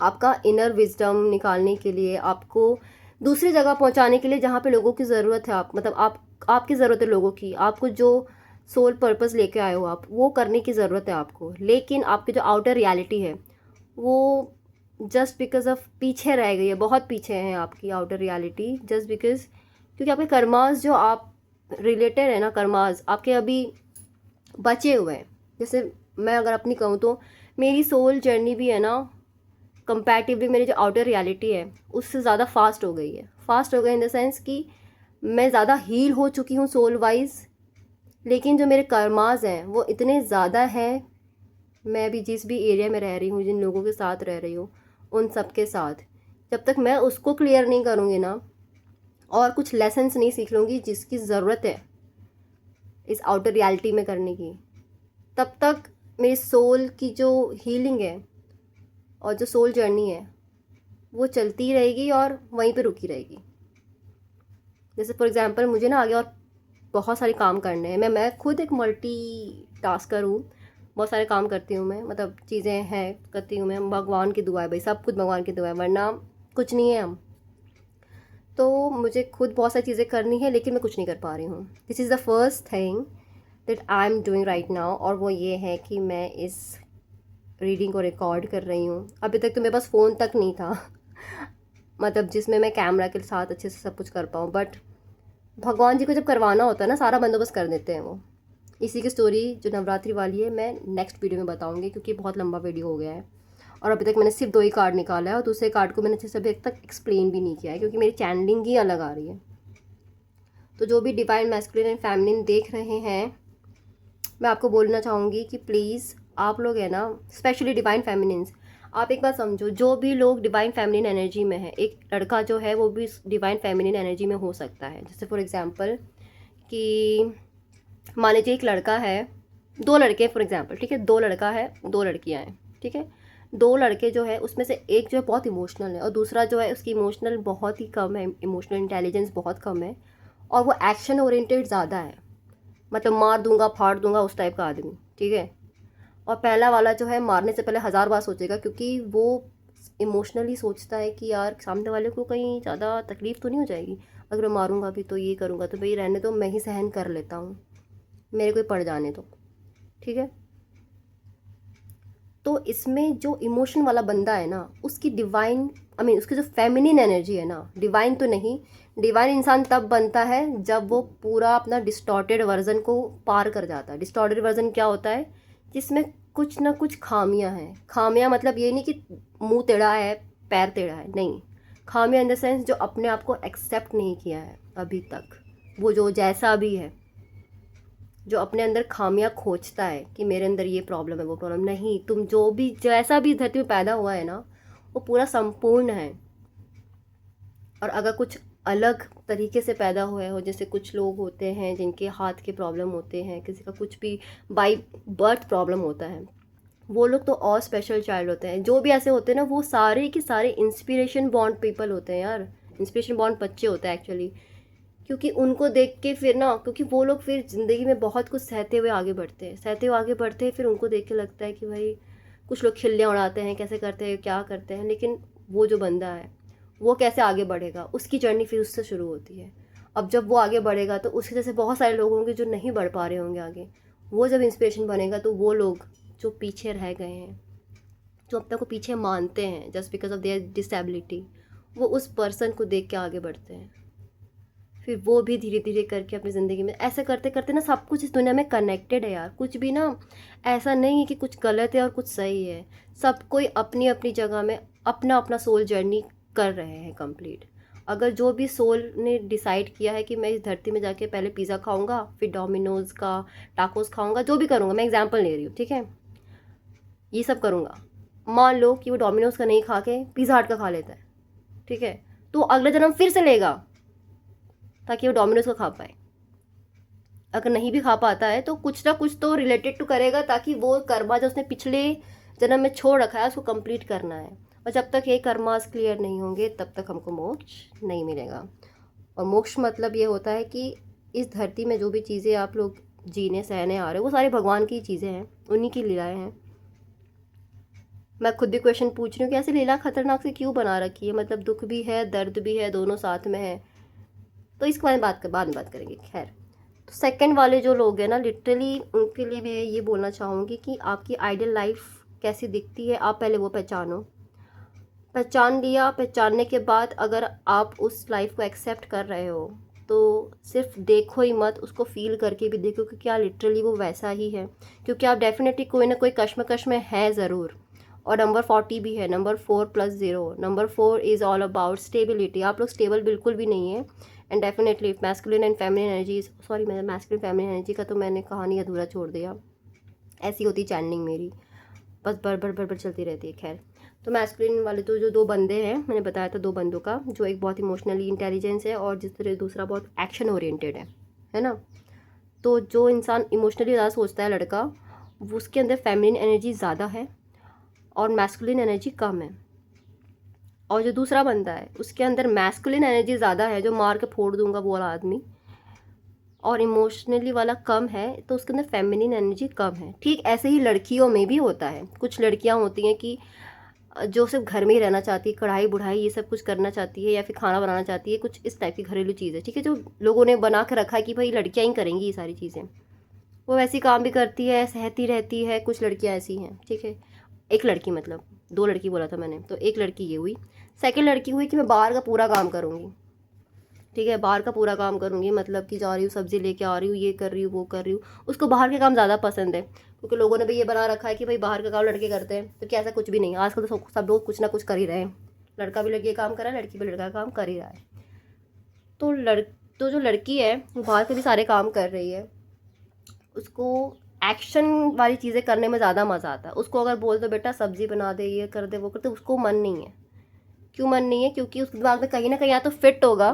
A: आपका इनर विजडम निकालने के लिए, आपको दूसरी जगह पहुंचाने के लिए जहाँ पे लोगों की ज़रूरत है, आप मतलब आपकी ज़रूरत है लोगों की, आपको जो सोल पर्पस लेके आए हो आप, वो करने की ज़रूरत है आपको। लेकिन आपकी जो आउटर रियलिटी है वो जस्ट बिकॉज ऑफ पीछे रह गई है, बहुत पीछे है आपकी आउटर रियलिटी, जस्ट बिकॉज क्योंकि आपके कर्मास जो आप रिलेटेड है ना, कर्मास आपके अभी बचे हुए हैं। जैसे मैं अगर अपनी कहूँ तो मेरी सोल जर्नी भी है ना, कंपैरेटिवली मेरी जो आउटर रियलिटी है उससे ज़्यादा फास्ट हो गई है। फास्ट हो गई इन द सेंस कि मैं ज़्यादा हील हो चुकी हूँ सोल वाइज, लेकिन जो मेरे कर्मास हैं वो इतने ज़्यादा हैं। मैं भी जिस भी एरिया में रह रही हूँ, जिन लोगों के साथ रह रही हूँ, उन सब के साथ जब तक मैं उसको क्लियर नहीं करूँगी ना, और कुछ लेसन्स नहीं सीख लूँगी जिसकी ज़रूरत है इस आउटर रियलिटी में करने की, तब तक मेरी सोल की जो हीलिंग है और जो सोल जर्नी है वो चलती रहेगी और वहीं पे रुकी रहेगी। जैसे फॉर एग्जांपल मुझे ना आगे और बहुत सारे काम करने हैं, मैं खुद एक मल्टी टास्कर हूँ, बहुत सारे काम करती हूँ मैं, मतलब चीज़ें हैं करती हूँ मैं, भगवान की दुआ है भाई, सब कुछ भगवान की दुआ है, वरना कुछ नहीं है हम। तो मुझे खुद बहुत सारी चीज़ें करनी है, लेकिन मैं कुछ नहीं कर पा रही हूँ। This is the first thing that I am doing right now, और वो ये है कि मैं इस रीडिंग को रिकॉर्ड कर रही हूँ। अभी तक तो मेरे पास फ़ोन तक नहीं था मतलब जिसमें मैं कैमरा के साथ अच्छे से सब कुछ कर पाऊँ, बट भगवान जी को जब करवाना होता है ना, सारा बंदोबस्त कर देते हैं वो। इसी की स्टोरी जो नवरात्रि वाली है मैं नेक्स्ट वीडियो में बताऊंगी, क्योंकि बहुत लंबा वीडियो हो गया है और अभी तक मैंने सिर्फ 2 ही कार्ड निकाला है, और दूसरे कार्ड को मैंने अच्छे से अभी तक एक्सप्लेन भी नहीं किया है, क्योंकि मेरी चैनलिंग ही अलग आ रही है। तो जो भी डिवाइन मैस्कुलिन एंड फेमिनिन देख रहे हैं, मैं आपको बोलना चाहूँगी कि प्लीज़ आप लोग है ना, स्पेशली डिवाइन फेमिनिन्स, आप एक बात समझो, जो भी लोग डिवाइन फेमिनिन एनर्जी में है, एक लड़का जो है वो भी डिवाइन फेमिनिन एनर्जी में हो सकता है। जैसे फॉर एग्जांपल कि मान लीजिए एक लड़का है, 2 लड़के फॉर एग्जांपल, ठीक है, 2 लड़का है 2 लड़कियां हैं, ठीक है। 2 लड़के जो है उसमें से एक जो है बहुत इमोशनल है और दूसरा जो है उसकी इमोशनल बहुत ही कम है, इमोशनल इंटेलिजेंस बहुत कम है, और वो एक्शन ओरिएंटेड ज़्यादा है, मतलब मार दूंगा फाड़ दूंगा उस टाइप का आदमी, ठीक है। और पहला वाला जो है मारने से पहले 1000 बार सोचेगा, क्योंकि वो इमोशनली सोचता है कि यार सामने वाले को कहीं ज़्यादा तकलीफ़ तो नहीं हो जाएगी, अगर मैं मारूंगा भी तो ये करूँगा तो भाई रहने दो, मैं ही सहन कर लेता हूँ, मेरे को पड़ जाने दो, ठीक है। तो इसमें जो इमोशन वाला बंदा है ना, उसकी डिवाइन उसकी जो फेमिनिन एनर्जी है ना, डिवाइन तो नहीं, डिवाइन इंसान तब बनता है जब वो पूरा अपना डिस्टॉर्टेड वर्जन को पार कर जाता है। डिस्टॉर्टेड वर्जन क्या होता है, जिसमें कुछ ना कुछ खामियां हैं। खामियां मतलब ये नहीं कि मुंह टेढ़ा है पैर टेढ़ा है, नहीं, खामियां इन द सेंस जो अपने आप को एक्सेप्ट नहीं किया है अभी तक, वो जो जैसा भी है, जो अपने अंदर खामियां खोजता है कि मेरे अंदर ये प्रॉब्लम है वो प्रॉब्लम नहीं, तुम जो भी जैसा भी धरती में पैदा हुआ है ना वो पूरा संपूर्ण है। और अगर कुछ अलग तरीके से पैदा हुए हो, जैसे कुछ लोग होते हैं जिनके हाथ के प्रॉब्लम होते हैं, किसी का कुछ भी बाई बर्थ प्रॉब्लम होता है, वो लोग तो और स्पेशल चाइल्ड होते हैं। जो भी ऐसे होते हैं ना, वो सारे के सारे इंस्पिरेशन बॉन्ड पीपल होते हैं यार, इंस्पिरेशन बॉन्ड बच्चे होते हैं एक्चुअली, क्योंकि उनको देख के फिर ना, क्योंकि वो लोग फिर ज़िंदगी में बहुत कुछ सहते हुए आगे बढ़ते हैं, सहते हुए आगे बढ़ते हैं, फिर उनको देख के लगता है कि भाई कुछ लोग खिल्लियाँ उड़ाते हैं, कैसे करते हैं क्या करते हैं, लेकिन वो जो बंदा है वो कैसे आगे बढ़ेगा, उसकी जर्नी फिर उससे शुरू होती है। अब जब वो आगे बढ़ेगा तो उसके जैसे बहुत सारे लोग होंगे जो नहीं बढ़ पा रहे होंगे आगे, वो जब इंस्पिरेशन बनेगा तो वो लोग जो पीछे रह गए हैं, जो अपने को पीछे मानते हैं just because of their disability, वो उस पर्सन को देख के आगे बढ़ते हैं। फिर वो भी धीरे धीरे करके अपनी ज़िंदगी में ऐसे करते करते ना, सब कुछ इस दुनिया में कनेक्टेड है यार, कुछ भी ना ऐसा नहीं है कि कुछ गलत है और कुछ सही है। सब कोई अपनी अपनी जगह में अपना अपना सोल जर्नी कर रहे हैं कंप्लीट। अगर जो भी सोल ने डिसाइड किया है कि मैं इस धरती में जाके पहले पिज़्ज़ा खाऊंगा, फिर डोमिनोज़ का टाकोस खाऊंगा, जो भी करूंगा, मैं एग्जांपल ले रही हूँ, ठीक है, ये सब करूंगा, मान लो कि वो डोमिनोज़ का नहीं खा के पिज़्ज़ा हट का खा लेता है, ठीक है, तो अगला जन्म फिर से लेगा ताकि वो डोमिनोज़ का खा पाए। अगर नहीं भी खा पाता है तो कुछ ना कुछ तो रिलेटेड टू करेगा ताकि वो कर्मा जो उसने पिछले जन्म में छोड़ रखा है उसको कंप्लीट करना है। और जब तक ये कर्मास क्लियर नहीं होंगे तब तक हमको मोक्ष नहीं मिलेगा। और मोक्ष मतलब ये होता है कि इस धरती में जो भी चीज़ें आप लोग जीने सहने आ रहे हो वो सारी भगवान की चीज़ें हैं, उन्हीं की लीलाएं हैं। मैं खुद भी क्वेश्चन पूछ रही हूँ कि ऐसे लीला खतरनाक से क्यों बना रखी है, मतलब दुख भी है दर्द भी है, दोनों साथ में है। तो इसके बारे में बाद में बात करेंगे। खैर, तो सेकंड वाले जो लोग हैं ना, लिटरली उनके लिए मैं ये बोलना चाहूँगी कि आपकी आइडियल लाइफ कैसी दिखती है आप पहले वो पहचानो। पहचान लिया, पहचानने के बाद अगर आप उस लाइफ को एक्सेप्ट कर रहे हो तो सिर्फ देखो ही मत, उसको फील करके भी देखो कि क्या लिटरली वो वैसा ही है। क्योंकि आप डेफिनेटली कोई ना कोई कश्मकश में है ज़रूर। और नंबर 40 भी है, number 4+0, number 4 is all about stability. आप लोग स्टेबल बिल्कुल भी नहीं है। And definitely masculine and feminine energy, sorry मैं मैस्कुलिन फेमिनिन एनर्जी का तो मैंने कहानी अधूरा छोड़ दिया, ऐसी होती चैनलिंग मेरी, बस बड़ चलती रहती है। खैर, तो मैस्कुलिन वाले तो जो दो बंदे हैं, मैंने बताया था दो बंदों का, जो एक बहुत इमोशनली इंटेलिजेंस है और जिस तरह दूसरा बहुत एक्शन ओरिएंटेड है ना। तो जो इंसान इमोशनली ज़्यादा सोचता है लड़का, वो उसके अंदर फेमिनिन एनर्जी ज़्यादा है और मैस्कुलिन एनर्जी कम है। और जो दूसरा बंदा है उसके अंदर मैस्कुलिन एनर्जी ज़्यादा है, जो मार के फोड़ दूंगा वो वाला आदमी, और इमोशनली वाला कम है, तो उसके अंदर फेमिनिन एनर्जी कम है। ठीक ऐसे ही लड़कियों में भी होता है। कुछ लड़कियां होती हैं कि जो सिर्फ घर में ही रहना चाहती है, कढ़ाई बुढ़ाई ये सब कुछ करना चाहती है, या फिर खाना बनाना चाहती है, कुछ इस टाइप की घरेलू चीज़ है, ठीक है, जो लोगों ने बना के रखा है कि भाई लड़कियां ही करेंगी ये सारी चीज़ें। वो वैसी काम भी करती है, सहती रहती है, कुछ लड़कियां ऐसी हैं, ठीक है। एक लड़की, मतलब दो लड़की बोला था मैंने, तो एक लड़की ये हुई। सेकंड लड़की हुई कि मैं बाहर का पूरा काम करूँगी, ठीक है, बाहर का पूरा काम करूँगी, मतलब कि जा रही हूँ सब्ज़ी लेके आ रही हूँ, ये कर रही हूँ वो कर रही हूँ। उसको बाहर के काम ज़्यादा पसंद है क्योंकि लोगों ने भी ये बना रखा है कि भाई बाहर का काम लड़के करते हैं, तो क्या ऐसा कुछ भी नहीं। आजकल तो सब लोग कुछ ना कुछ कर ही रहे हैं, लड़का भी लड़की का काम कर रहा है, लड़की भी लड़का का काम कर ही रहा है। तो तो जो लड़की है वो बाहर के भी सारे काम कर रही है, उसको एक्शन वाली चीज़ें करने में ज़्यादा मज़ा आता है। उसको अगर बोल दो बेटा सब्ज़ी बना दे, ये कर दे वो कर दे, उसको मन नहीं है। क्यों मन नहीं है? क्योंकि उसके दिमाग में कहीं ना कहीं या तो फिट होगा,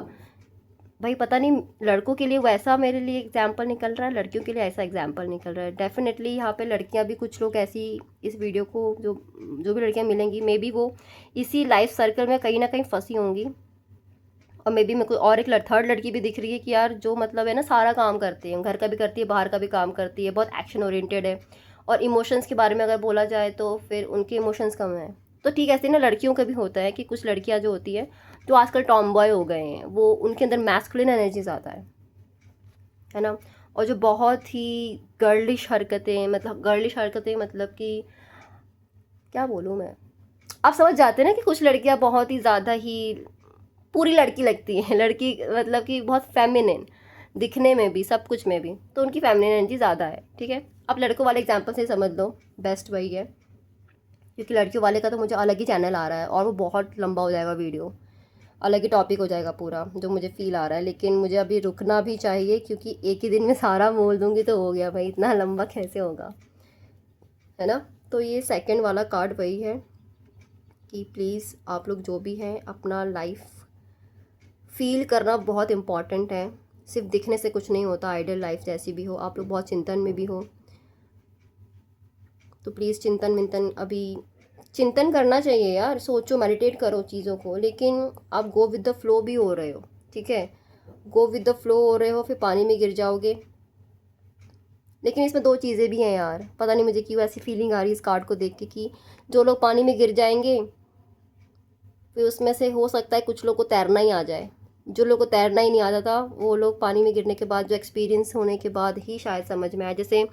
A: भाई पता नहीं लड़कों के लिए वैसा मेरे लिए एग्जाम्पल निकल रहा है, लड़कियों के लिए ऐसा एग्जाम्पल निकल रहा है। डेफिनेटली यहाँ पे लड़कियाँ भी, कुछ लोग ऐसी इस वीडियो को जो जो भी लड़कियाँ मिलेंगी, मे बी वो इसी लाइफ सर्कल में कहीं ना कहीं फंसी होंगी। और मे बी मेरे को और एक थर्ड लड़की भी दिख रही है कि यार जो मतलब है ना, सारा काम करती है, घर का भी करती है बाहर का भी काम करती है, बहुत एक्शन ओरिएंटेड है। और इमोशंस के बारे में अगर बोला जाए तो फिर उनके इमोशंस कम है। तो ठीक है, ऐसे ना लड़कियों का भी होता है कि कुछ लड़कियां जो होती है, जो आजकल टॉम बॉय हो गए हैं, वो उनके अंदर मैस्कुलिन एनर्जी ज़्यादा है ना। और जो बहुत ही गर्लिश हरकतें, मतलब गर्लिश हरकतें मतलब कि क्या बोलूँ मैं, आप समझ जाते हैं ना कि कुछ लड़कियां बहुत ही ज़्यादा ही पूरी लड़की लगती हैं, लड़की मतलब कि बहुत फेमिनिन दिखने में भी, सब कुछ में भी, तो उनकी फेमिनिन एनर्जी ज़्यादा है, ठीक है। अब लड़कों वाले एग्जांपल से समझ लो, बेस्ट वही है। क्योंकि लड़कियों वाले का तो मुझे अलग ही चैनल आ रहा है और वो बहुत लंबा हो जाएगा वीडियो, अलग ही टॉपिक हो जाएगा पूरा, जो मुझे फील आ रहा है। लेकिन मुझे अभी रुकना भी चाहिए क्योंकि एक ही दिन में सारा बोल दूँगी तो हो गया भाई, इतना लंबा कैसे होगा, है ना। तो ये सेकंड वाला कार्ड वही है कि प्लीज़ आप लोग जो भी हैं, अपना लाइफ फील करना बहुत इम्पॉर्टेंट है। सिर्फ दिखने से कुछ नहीं होता, आइडियल लाइफ जैसी भी हो। आप लोग बहुत चिंतन में भी हो तो प्लीज़ चिंतन विंतन अभी चिंतन करना चाहिए यार, सोचो, मेडिटेट करो चीज़ों को, लेकिन आप गो विद द फ्लो भी हो रहे हो, ठीक है, गो विद द फ्लो हो रहे हो, फिर पानी में गिर जाओगे। लेकिन इसमें दो चीज़ें भी हैं यार, पता नहीं मुझे क्यों ऐसी फीलिंग आ रही है इस कार्ड को देख के कि जो लोग पानी में गिर जाएंगे, फिर उसमें से हो सकता है कुछ लोग को तैरना ही आ जाए। जो लोग को तैरना ही नहीं आता था वो लोग पानी में गिरने के बाद, जो एक्सपीरियंस होने के बाद ही शायद समझ में आए। जैसे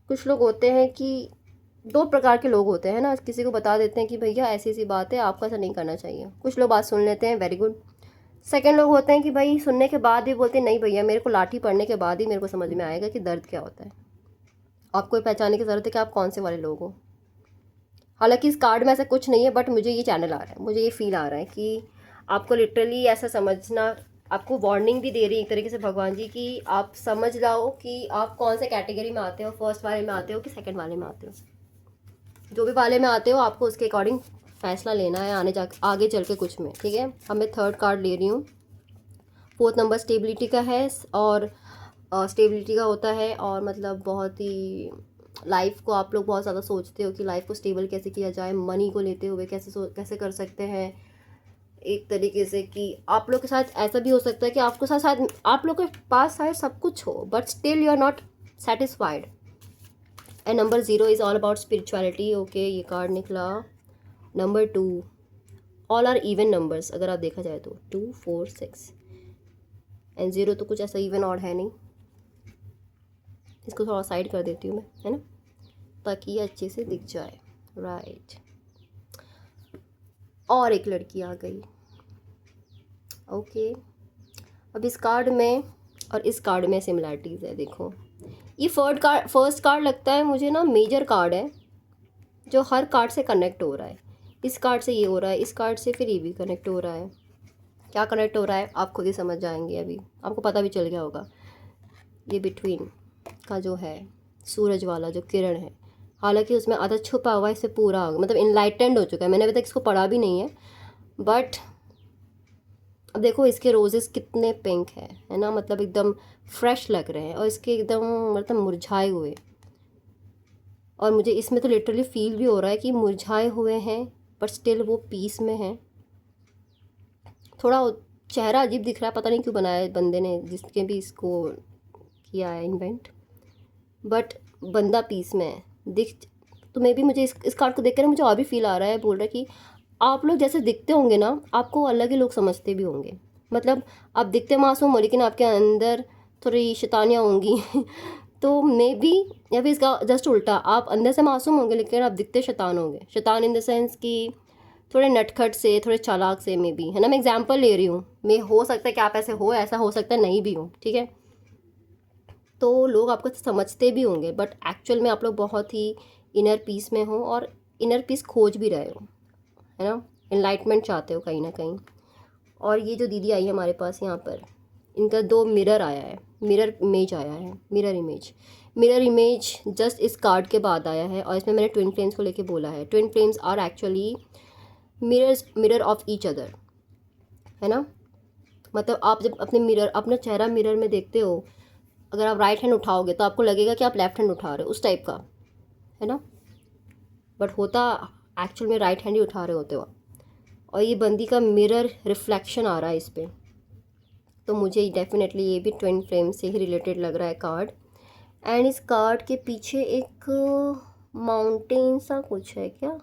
A: कुछ लोग होते हैं कि दो प्रकार के लोग होते हैं ना, किसी को बता देते हैं कि भैया ऐसी ऐसी बात है, आपको ऐसा नहीं करना चाहिए, कुछ लोग बात सुन लेते हैं, वेरी गुड। सेकंड लोग होते हैं कि भाई सुनने के बाद भी बोलते हैं नहीं भैया, मेरे को लाठी पड़ने के बाद ही मेरे को समझ में आएगा कि दर्द क्या होता है। आपको ये पहचानने की ज़रूरत है कि आप कौन से वाले लोग हो। हालांकि इस कार्ड में ऐसा कुछ नहीं है, बट मुझे ये चैनल आ रहा है, मुझे ये फील आ रहा है कि आपको लिटरली ऐसा समझना, आपको वार्निंग भी दे रही है एक तरीके से भगवान जी कि आप समझ लाओ कि आप कौन से कैटेगरी में आते हो, फर्स्ट वाले में आते हो कि सेकंड वाले में आते हो। जो भी वाले में आते हो आपको उसके अकॉर्डिंग फैसला लेना है आगे चल के कुछ में, ठीक है। अब मैं थर्ड कार्ड ले रही हूँ। फोर्थ नंबर स्टेबिलिटी का है, और स्टेबिलिटी का होता है, और मतलब बहुत ही लाइफ को आप लोग बहुत ज़्यादा सोचते हो कि लाइफ को स्टेबल कैसे किया जाए, मनी को लेते हुए कैसे कर सकते हैं एक तरीके से कि आप लोग के साथ ऐसा भी हो सकता है कि आपके साथ शायद आप लोग के पास शायद सब कुछ हो but still you are not satisfied. And number 0 is all about spirituality. Okay, ये कार्ड निकला। Number 2, all are even numbers अगर आप देखा जाए तो 2, 4, 6 एंड 0 तो कुछ ऐसा इवन ऑड है नहीं। इसको थोड़ा साइड कर देती हूँ मैं, है ना, ताकि ये अच्छे से दिख जाए। राइट, और एक लड़की आ गई। ओके, अब इस कार्ड में और इस कार्ड में सिमिलैरिटीज़ है। देखो, ये फर्स्ट कार्ड लगता है मुझे ना मेजर कार्ड है, जो हर कार्ड से कनेक्ट हो रहा है। इस कार्ड से ये हो रहा है, इस कार्ड से फिर ये भी कनेक्ट हो रहा है। क्या कनेक्ट हो रहा है आप खुद ही समझ जाएंगे, अभी आपको पता भी चल गया होगा। ये बिटवीन का जो है सूरज वाला जो किरण है, हालांकि उसमें आधा छुपा हुआ है, इससे पूरा मतलब इनलाइटेंड हो चुका है। मैंने अभी तक इसको पढ़ा भी नहीं है, बट अब देखो इसके रोजेस कितने पिंक है ना, मतलब एकदम फ्रेश लग रहे हैं, और इसके एकदम मतलब मुरझाए हुए। और मुझे इसमें तो लिटरली फील भी हो रहा है कि मुरझाए हुए हैं बट स्टिल वो पीस में हैं। थोड़ा चेहरा अजीब दिख रहा है, पता नहीं क्यों बनाया है बंदे ने, जिसके भी इसको किया है इन्वेंट, बट बंदा पीस में है दिख। तो मे भी मुझे इस कार्ड को देख कर मुझे और भी फील आ रहा है, बोल रहा है कि आप लोग जैसे दिखते होंगे ना, आपको अलग ही लोग समझते भी होंगे। मतलब आप दिखते मासूम हो लेकिन आपके अंदर थोड़ी शैतानियाँ होंगी तो मे बी, या फिर इसका जस्ट उल्टा, आप अंदर से मासूम होंगे लेकिन आप दिखते शैतान होंगे। शैतान इन द सेंस कि थोड़े नटखट से, थोड़े चालाक से मे बी, है ना। मैं एग्जाम्पल ले रही हूँ, मैं हो सकता है कि आप ऐसे हो, ऐसा हो सकता है नहीं भी हो, ठीक है। तो लोग आपको समझते भी होंगे बट एक्चुअल में आप लोग बहुत ही इनर पीस में हो, और इनर पीस खोज भी रहे हो, है ना, इनलाइटमेंट चाहते हो कहीं ना कहीं। और ये जो दीदी आई है हमारे पास यहाँ पर, इनका 2 मिरर आया है, मिरर इमेज आया है, मिरर इमेज जस्ट इस कार्ड के बाद आया है। और इसमें मैंने ट्विन फ्लेम्स को लेके बोला है, twin flames are actually mirror of each other, है ना। मतलब आप जब अपना चेहरा मिरर में देखते हो, अगर आप राइट हैंड उठाओगे तो आपको लगेगा कि आप लेफ्ट हैंड उठा रहे हो, उस टाइप का, है ना। बट होता एक्चुअल में राइट हैंड ही उठा रहे होते हो। और ये बंदी का मिरर रिफ्लेक्शन आ रहा है इस पर, तो मुझे डेफिनेटली ये भी ट्विन फ्लेम से ही रिलेटेड लग रहा है कार्ड। एंड इस कार्ड के पीछे एक माउंटेन सा कुछ है क्या,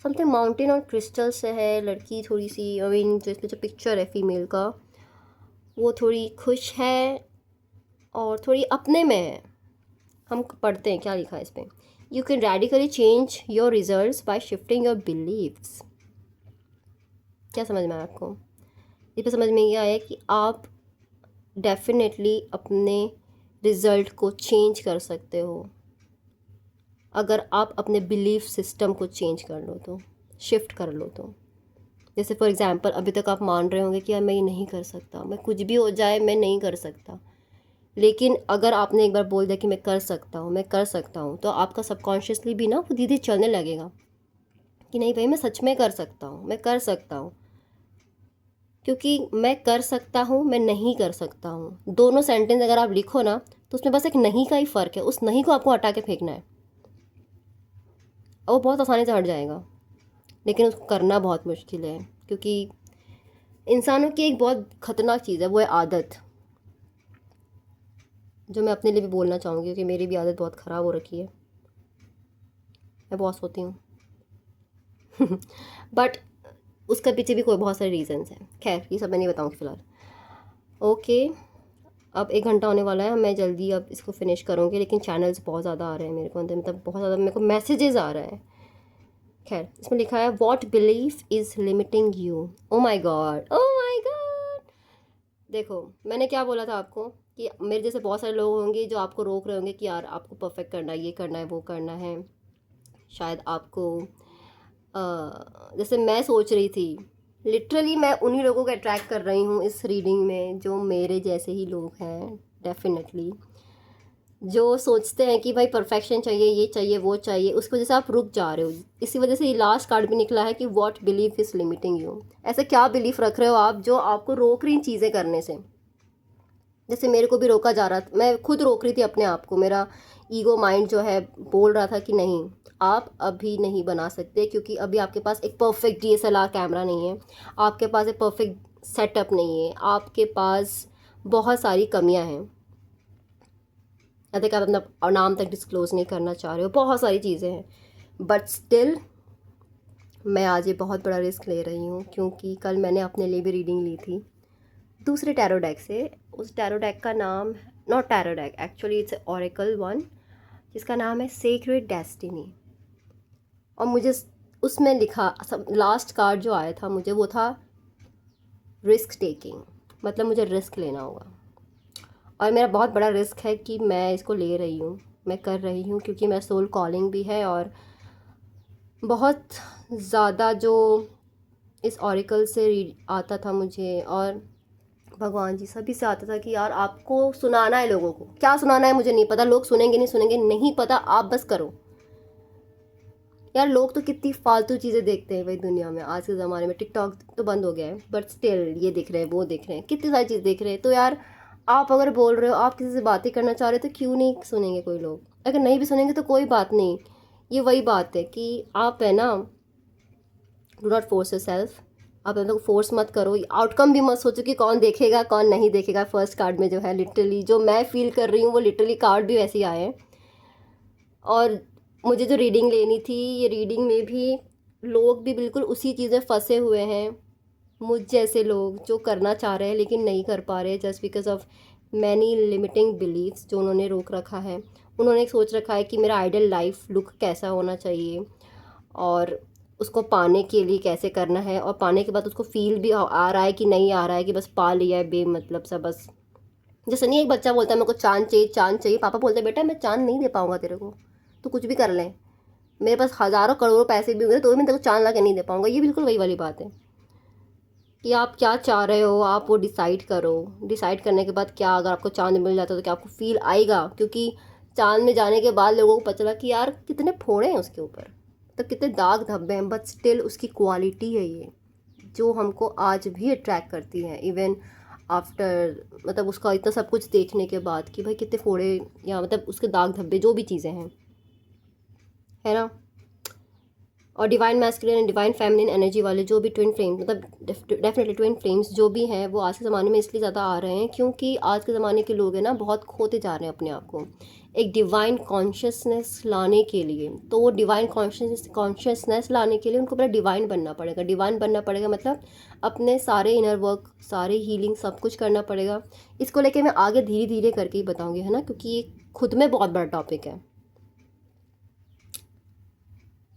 A: समथिंग माउंटेन और क्रिस्टल से है। लड़की थोड़ी सी, आई मीन जो इसमें जो पिक्चर है फीमेल का, वो थोड़ी खुश है और थोड़ी अपने में है। हम पढ़ते हैं क्या लिखा है इस पर, you can radically change your results by shifting your beliefs. क्या समझ में आया आपको? इस पर समझ में ये आया कि आप डेफिनेटली अपने रिज़ल्ट को चेंज कर सकते हो अगर आप अपने बिलीफ सिस्टम को चेंज कर लो तो, शिफ्ट कर लो तो। जैसे फॉर एग्ज़ाम्पल अभी तक आप मान रहे होंगे कि यार मैं ये नहीं कर सकता, मैं कुछ भी हो जाए मैं नहीं कर सकता, लेकिन अगर आपने एक बार बोल दिया कि मैं कर सकता हूँ, मैं कर सकता हूँ, तो आपका सबकॉन्शियसली भी ना वो धीरे धीरे चलने लगेगा कि नहीं भाई मैं सच में कर सकता हूँ, मैं कर सकता हूँ। क्योंकि मैं कर सकता हूँ, मैं नहीं कर सकता हूँ, दोनों सेंटेंस अगर आप लिखो ना तो उसमें बस एक नहीं का ही फ़र्क है, उस नहीं को आपको हटा के फेंकना है और वो बहुत आसानी से हट जाएगा। लेकिन उसको करना बहुत मुश्किल है, क्योंकि इंसानों की एक बहुत ख़तरनाक चीज़ है, वो है आदत, जो मैं अपने लिए भी बोलना चाहूँगी क्योंकि मेरी भी आदत बहुत ख़राब हो रखी है, मैं बहुत सोती हूँ बट उसके पीछे भी कोई बहुत सारे रीजंस हैं। खैर ये सब मैं नहीं बताऊँगी फ़िलहाल। ओके, अब 1 घंटा होने वाला है, मैं जल्दी अब इसको फिनिश करूँगी, लेकिन चैनल्स बहुत ज़्यादा आ रहे हैं मेरे को अंदर, मतलब बहुत ज़्यादा मेरे को मैसेजेस आ रहे हैं। खैर इसमें लिखा है what belief is limiting you. Oh my God, oh my God. देखो मैंने क्या बोला था आपको कि मेरे जैसे बहुत सारे लोग होंगे जो आपको रोक रहे होंगे कि यार आपको परफेक्ट करना है, ये करना है, वो करना है। शायद आपको जैसे मैं सोच रही थी लिटरली मैं उन्हीं लोगों को अट्रैक्ट कर रही हूँ इस रीडिंग में जो मेरे जैसे ही लोग हैं, डेफिनेटली, जो सोचते हैं कि भाई परफेक्शन चाहिए, ये चाहिए, वो चाहिए, उसकी वजह से आप रुक जा रहे हो। इसी वजह से ये लास्ट कार्ड भी निकला है कि what belief is limiting you. ऐसा क्या बिलीफ रख रहे हो आप जो आपको रोक रही चीज़ें करने से। जैसे मेरे को भी रोका जा रहा था, मैं खुद रोक रही थी अपने आप को, मेरा ईगो माइंड जो है बोल रहा था कि नहीं, आप अभी नहीं बना सकते, क्योंकि अभी आपके पास एक परफेक्ट DSLR कैमरा नहीं है, आपके पास एक परफेक्ट सेटअप नहीं है, आपके पास बहुत सारी कमियां हैं। तक आप अपना नाम तक डिस्क्लोज़ नहीं करना चाह रहे हो, बहुत सारी चीज़ें हैं, बट स्टिल मैं आज ये बहुत बड़ा रिस्क ले रही हूँ, क्योंकि कल मैंने अपने लिए भी रीडिंग ली थी दूसरे टैरो डेक से। उस टैरो डेक का नाम, not tarot deck, actually it's oracle one, जिसका नाम है सेक्रेड डेस्टिनी। और मुझे उसमें लिखा, सब लास्ट कार्ड जो आया था मुझे, वो था रिस्क टेकिंग, मतलब मुझे रिस्क लेना होगा। और मेरा बहुत बड़ा रिस्क है कि मैं इसको ले रही हूँ, मैं कर रही हूँ, क्योंकि मेरा सोल कॉलिंग भी है। और बहुत ज़्यादा जो इस ऑरिकल से आता था मुझे, और भगवान जी सभी से आता था कि यार आपको सुनाना है लोगों को, क्या सुनाना है मुझे नहीं पता, लोग सुनेंगे नहीं सुनेंगे नहीं पता, आप बस करो। यार लोग तो कितनी फालतू चीज़ें देखते हैं भाई दुनिया में, आज के ज़माने में टिकटॉक तो बंद हो गया है, बट स्टिल ये देख रहे हैं, वो देख रहे हैं, कितनी सारी चीज़ देख रहे हैं। तो यार आप अगर बोल रहे हो, आप किसी से बातें करना चाह रहे हो, तो क्यों नहीं सुनेंगे कोई लोग। अगर नहीं भी सुनेंगे तो कोई बात नहीं, ये वही बात है कि आप है ना, do not force your self, आप लोग फोर्स मत करो, आउटकम भी मत सोचो कि कौन देखेगा कौन नहीं देखेगा। फर्स्ट कार्ड में जो है लिटरली जो मैं फील कर रही हूँ, वो लिटरली कार्ड भी वैसे ही आए हैं। और मुझे जो रीडिंग लेनी थी, ये रीडिंग में भी लोग भी बिल्कुल उसी चीज़ें फंसे हुए हैं, मुझ जैसे लोग जो करना चाह रहे हैं लेकिन नहीं कर पा रहे, just because of many limiting beliefs जो उन्होंने रोक रखा है। उन्होंने एक सोच रखा है कि मेरा आइडियल लाइफ लुक कैसा होना चाहिए, और उसको पाने के लिए कैसे करना है, और पाने के बाद उसको फील भी आ रहा है कि नहीं आ रहा है कि बस पा लिया है बेमतलब सा बस। जैसे नहीं, एक बच्चा बोलता है मेरे को चांद चाहिए, चांद चाहिए, पापा बोलते हैं बेटा मैं चांद नहीं दे पाऊँगा तेरे को, तो कुछ भी कर लें, मेरे पास हज़ारों करोड़ों पैसे भी होंगे तो भी मैं तेरे को चांद ला के नहीं दे पाऊँगा। ये बिल्कुल वही वाली बात है कि आप क्या चाह रहे हो, आप वो डिसाइड करो। डिसाइड करने के बाद क्या, अगर आपको चांद मिल जाता तो क्या आपको फील आएगा, क्योंकि चांद में जाने के बाद लोगों को पता चला कि यार कितने फोड़े हैं उसके ऊपर, तो कितने दाग धब्बे हैं, बट स्टिल उसकी क्वालिटी है ये जो हमको आज भी अट्रैक्ट करती है, इवन आफ्टर, मतलब उसका इतना सब कुछ देखने के बाद कि भाई कितने फोड़े, या मतलब उसके दाग धब्बे जो भी चीज़ें हैं, है ना। और divine masculine and divine feminine energy वाले जो भी ट्विन फ्लेम्स, मतलब डेफिनेटली ट्विन फ्लेम्स जो भी हैं, वो आज के ज़माने में इसलिए ज़्यादा आ रहे हैं क्योंकि आज के ज़माने के लोग हैं ना बहुत खोते जा रहे हैं अपने आप को एक डिवाइन कॉन्शियसनेस लाने के लिए। तो वो डिवाइन कॉन्शियसनेस लाने के लिए उनको पहले डिवाइन बनना पड़ेगा। डिवाइन बनना पड़ेगा मतलब अपने सारे इनर वर्क, सारे हीलिंग, सब कुछ करना पड़ेगा। इसको लेके मैं आगे धीरे धीरे करके ही बताऊँगी, है ना, क्योंकि ये खुद में बहुत बड़ा टॉपिक है।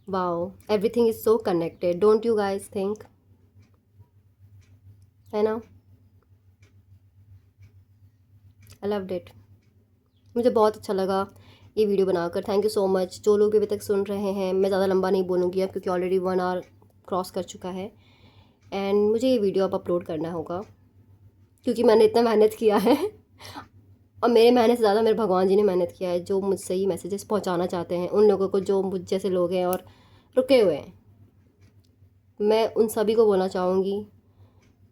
A: Wow, everything is so connected, don't you guys think? है ना, I loved it, मुझे बहुत अच्छा लगा ये वीडियो बनाकर। थैंक यू सो मच जो लोग भी अभी तक सुन रहे हैं। मैं ज़्यादा लंबा नहीं बोलूँगी अब, क्योंकि ऑलरेडी 1 आवर क्रॉस कर चुका है, एंड मुझे ये वीडियो अब अपलोड करना होगा क्योंकि मैंने इतना मेहनत किया है और मेरे मेहनत से ज़्यादा मेरे भगवान जी ने मेहनत किया है, जो मुझसे ये मैसेजेस पहुँचाना चाहते हैं उन लोगों को जो मुझ जैसे लोग हैं और रुके हुए हैं। मैं उन सभी को बोलना चाहूँगी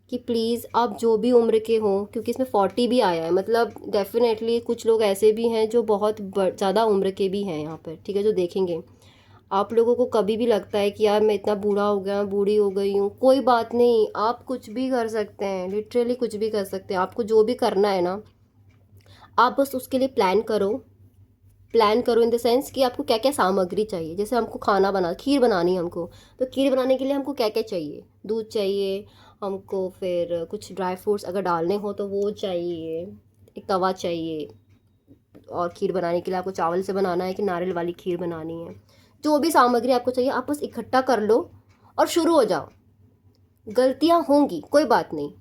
A: कि प्लीज़ आप जो भी उम्र के हों, क्योंकि इसमें 40 भी आया है, मतलब डेफिनेटली कुछ लोग ऐसे भी हैं जो बहुत ज़्यादा उम्र के भी हैं यहाँ पर, ठीक है, जो देखेंगे। आप लोगों को कभी भी लगता है कि यार मैं इतना बूढ़ा हो गया, बूढ़ी हो गई हूँ, कोई बात नहीं, आप कुछ भी कर सकते हैं, लिटरली कुछ भी कर सकते हैं। आपको जो भी करना है ना, आप बस उसके लिए प्लान करो इन द सेंस कि आपको क्या क्या सामग्री चाहिए। जैसे हमको खाना खीर बनानी है हमको, तो खीर बनाने के लिए हमको क्या क्या चाहिए, दूध चाहिए हमको, फिर कुछ ड्राई फ्रूट्स अगर डालने हो तो वो चाहिए, एक तवा चाहिए, और खीर बनाने के लिए आपको चावल से बनाना है कि नारियल वाली खीर बनानी है, जो भी सामग्री आपको चाहिए आप बस इकट्ठा कर लो और शुरू हो जाओ। गलतियाँ होंगी, कोई बात नहीं।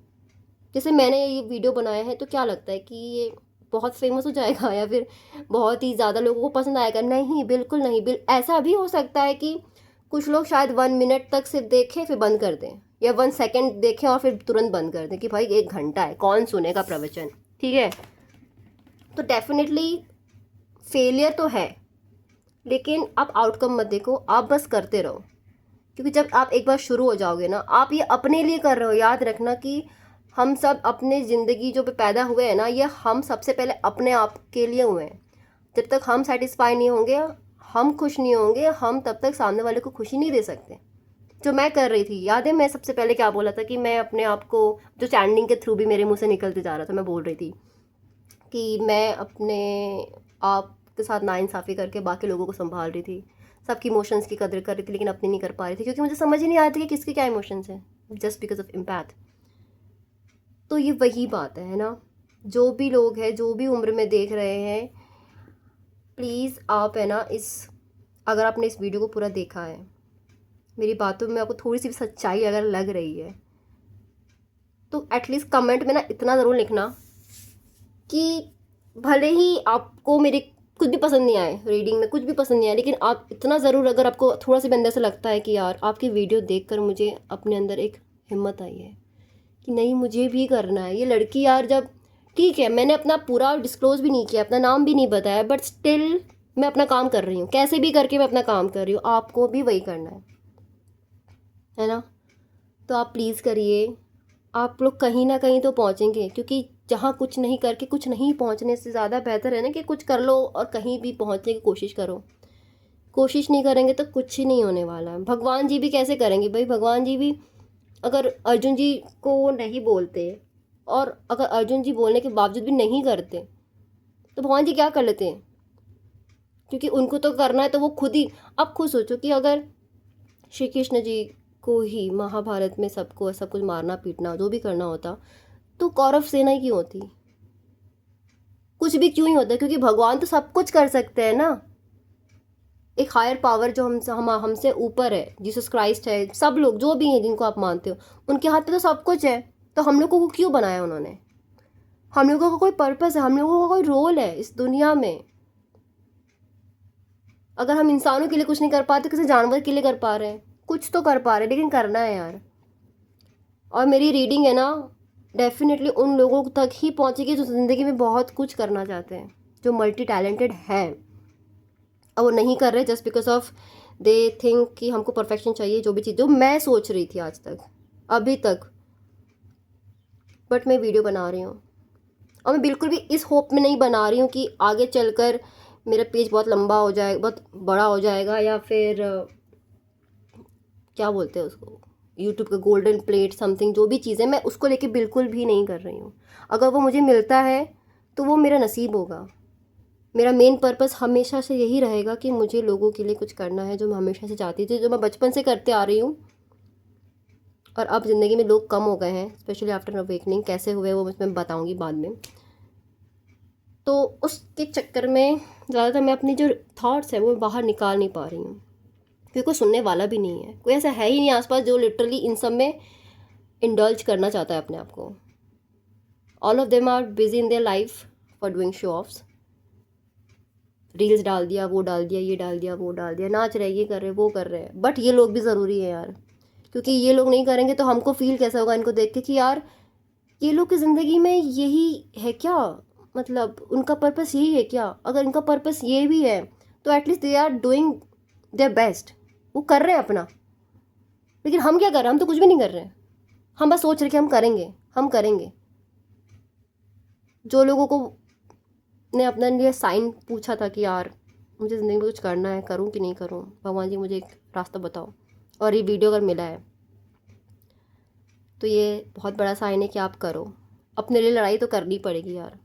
A: जैसे मैंने ये वीडियो बनाया है तो क्या लगता है कि ये बहुत फेमस हो जाएगा या फिर बहुत ही ज़्यादा लोगों को पसंद आएगा? नहीं, बिल्कुल नहीं। ऐसा भी हो सकता है कि कुछ लोग शायद 1 मिनट तक सिर्फ देखें फिर बंद कर दें, या 1 सेकंड देखें और फिर तुरंत बंद कर दें कि भाई 1 घंटा है, कौन सुनेगा प्रवचन, ठीक है। तो डेफिनेटली फेलियर तो है, लेकिन आप आउटकम मत देखो, आप बस करते रहो। क्योंकि जब आप एक बार शुरू हो जाओगे ना, आप ये अपने लिए कर रहे हो। याद रखना कि हम सब अपने ज़िंदगी जो पैदा हुए हैं ना, ये हम सबसे पहले अपने आप के लिए हुए हैं। जब तक हम सेटिस्फाई नहीं होंगे, हम खुश नहीं होंगे, हम तब तक सामने वाले को खुशी नहीं दे सकते। जो मैं कर रही थी, याद है मैं सबसे पहले क्या बोला था कि मैं अपने आप को, जो चैंडिंग के थ्रू भी मेरे मुंह से निकलते जा रहा था, मैं बोल रही थी कि मैं अपने आप के साथ नाइंसाफ़ी करके बाकी लोगों को संभाल रही थी, सबकी इमोशंस की कदर कर रही थी, लेकिन अपनी नहीं कर पा रही थी, क्योंकि मुझे समझ ही नहीं आती कि किसके क्या इमोशंस हैं, जस्ट बिकॉज ऑफ इम्पैथ। तो ये वही बात है ना। जो भी लोग हैं, जो भी उम्र में देख रहे हैं, प्लीज़ आप है ना, अगर आपने इस वीडियो को पूरा देखा है, मेरी बातों में आपको थोड़ी सी भी सच्चाई अगर लग रही है, तो एटलीस्ट कमेंट में ना इतना ज़रूर लिखना कि भले ही आपको मेरे कुछ भी पसंद नहीं आए, रीडिंग में कुछ भी पसंद नहीं आया, लेकिन आप इतना ज़रूर, अगर आपको थोड़ा सा भी अंदर से लगता है कि यार आपकी वीडियो देखकर मुझे अपने अंदर एक हिम्मत आई है कि नहीं मुझे भी करना है। ये लड़की यार, जब ठीक है मैंने अपना पूरा डिस्क्लोज़ भी नहीं किया, अपना नाम भी नहीं बताया, बट स्टिल मैं अपना काम कर रही हूँ, कैसे भी करके मैं अपना काम कर रही हूँ, आपको भी वही करना है ना। तो आप प्लीज़ करिए, आप लोग कहीं ना कहीं तो पहुँचेंगे, क्योंकि जहाँ कुछ नहीं करके कुछ नहीं पहुँचने से ज़्यादा बेहतर है ना कि कुछ कर लो और कहीं भी पहुँचने की कोशिश करो। कोशिश नहीं करेंगे तो कुछ ही नहीं होने वाला है। भगवान जी भी कैसे करेंगे भाई, भगवान जी भी अगर अर्जुन जी को नहीं बोलते, और अगर अर्जुन जी बोलने के बावजूद भी नहीं करते, तो भगवान जी क्या कर लेते हैं, क्योंकि उनको तो करना है तो वो खुद ही। अब खुद सोचो कि अगर श्री कृष्ण जी को ही महाभारत में सबको सब कुछ मारना पीटना जो भी करना होता, तो कौरव सेना ही क्यों होती, कुछ भी क्यों ही होता, क्योंकि भगवान तो सब कुछ कर सकते हैं ना। एक हायर पावर जो हमसे ऊपर है, जीसस क्राइस्ट है, सब लोग जो भी हैं जिनको आप मानते हो, उनके हाथ में तो सब कुछ है। तो हम लोगों को क्यों बनाया उन्होंने, हम लोगों का कोई पर्पस है, हम लोगों का कोई रोल है इस दुनिया में। अगर हम इंसानों के लिए कुछ नहीं कर पाते, किसी जानवर के लिए कर पा रहे हैं, कुछ तो कर पा रहे हैं, लेकिन करना है यार। और मेरी रीडिंग है ना, डेफिनेटली उन लोगों तक ही पहुंचेगी जो ज़िंदगी में बहुत कुछ करना चाहते हैं, जो मल्टी टैलेंटेड हैं, और वो नहीं कर रहे just because of they think कि हमको परफेक्शन चाहिए। जो भी चीज़ जो मैं सोच रही थी आज तक, अभी तक, बट मैं वीडियो बना रही हूँ, और मैं बिल्कुल भी इस होप में नहीं बना रही हूँ कि आगे चलकर मेरा पेज बहुत लंबा हो जाएगा, बहुत बड़ा हो जाएगा, या फिर क्या बोलते हैं उसको, यूट्यूब का गोल्डन प्लेट समथिंग, जो भी चीज़ें, मैं उसको लेके बिल्कुल भी नहीं कर रही हूँ। अगर वो मुझे मिलता है तो वो मेरा नसीब होगा। मेरा मेन पर्पस हमेशा से यही रहेगा कि मुझे लोगों के लिए कुछ करना है, जो मैं हमेशा से चाहती थी, जो मैं बचपन से करते आ रही हूँ। और अब ज़िंदगी में लोग कम हो गए हैं, स्पेशली आफ्टर अवेकनिंग, कैसे हुए वो मैं बताऊँगी बाद में। तो उसके चक्कर में ज़्यादातर मैं अपनी जो थॉट्स है वो बाहर निकाल नहीं पा रही हूँ, क्योंकि कोई सुनने वाला भी नहीं है, कोई ऐसा है ही नहीं आसपास जो लिटरली इन सब में इंडल्ज करना चाहता है अपने आप को। All of them are busy in their life for doing show offs, reels डाल दिया, वो डाल दिया, ये डाल दिया, वो डाल दिया, नाच रहे, ये कर रहे, वो कर रहे हैं। बट ये लोग भी ज़रूरी है यार, क्योंकि ये लोग नहीं करेंगे तो हमको फील कैसा होगा इनको देख के कि यार ये लोग की ज़िंदगी में यही है क्या, मतलब उनका पर्पस यही है क्या। अगर इनका पर्पस ये भी है तो at least they are doing their best, वो कर रहे हैं अपना। लेकिन हम क्या कर रहे हैं, हम तो कुछ भी नहीं कर रहे हैं, हम बस सोच रहे कि हम करेंगे, हम करेंगे। जो लोगों को ने अपने लिए साइन पूछा था कि यार मुझे ज़िंदगी में कुछ करना है, करूँ कि नहीं करूँ, भगवान जी मुझे एक रास्ता बताओ, और ये वीडियो अगर मिला है तो ये बहुत बड़ा साइन है कि आप करो। अपने लिए लड़ाई तो करनी पड़ेगी यार।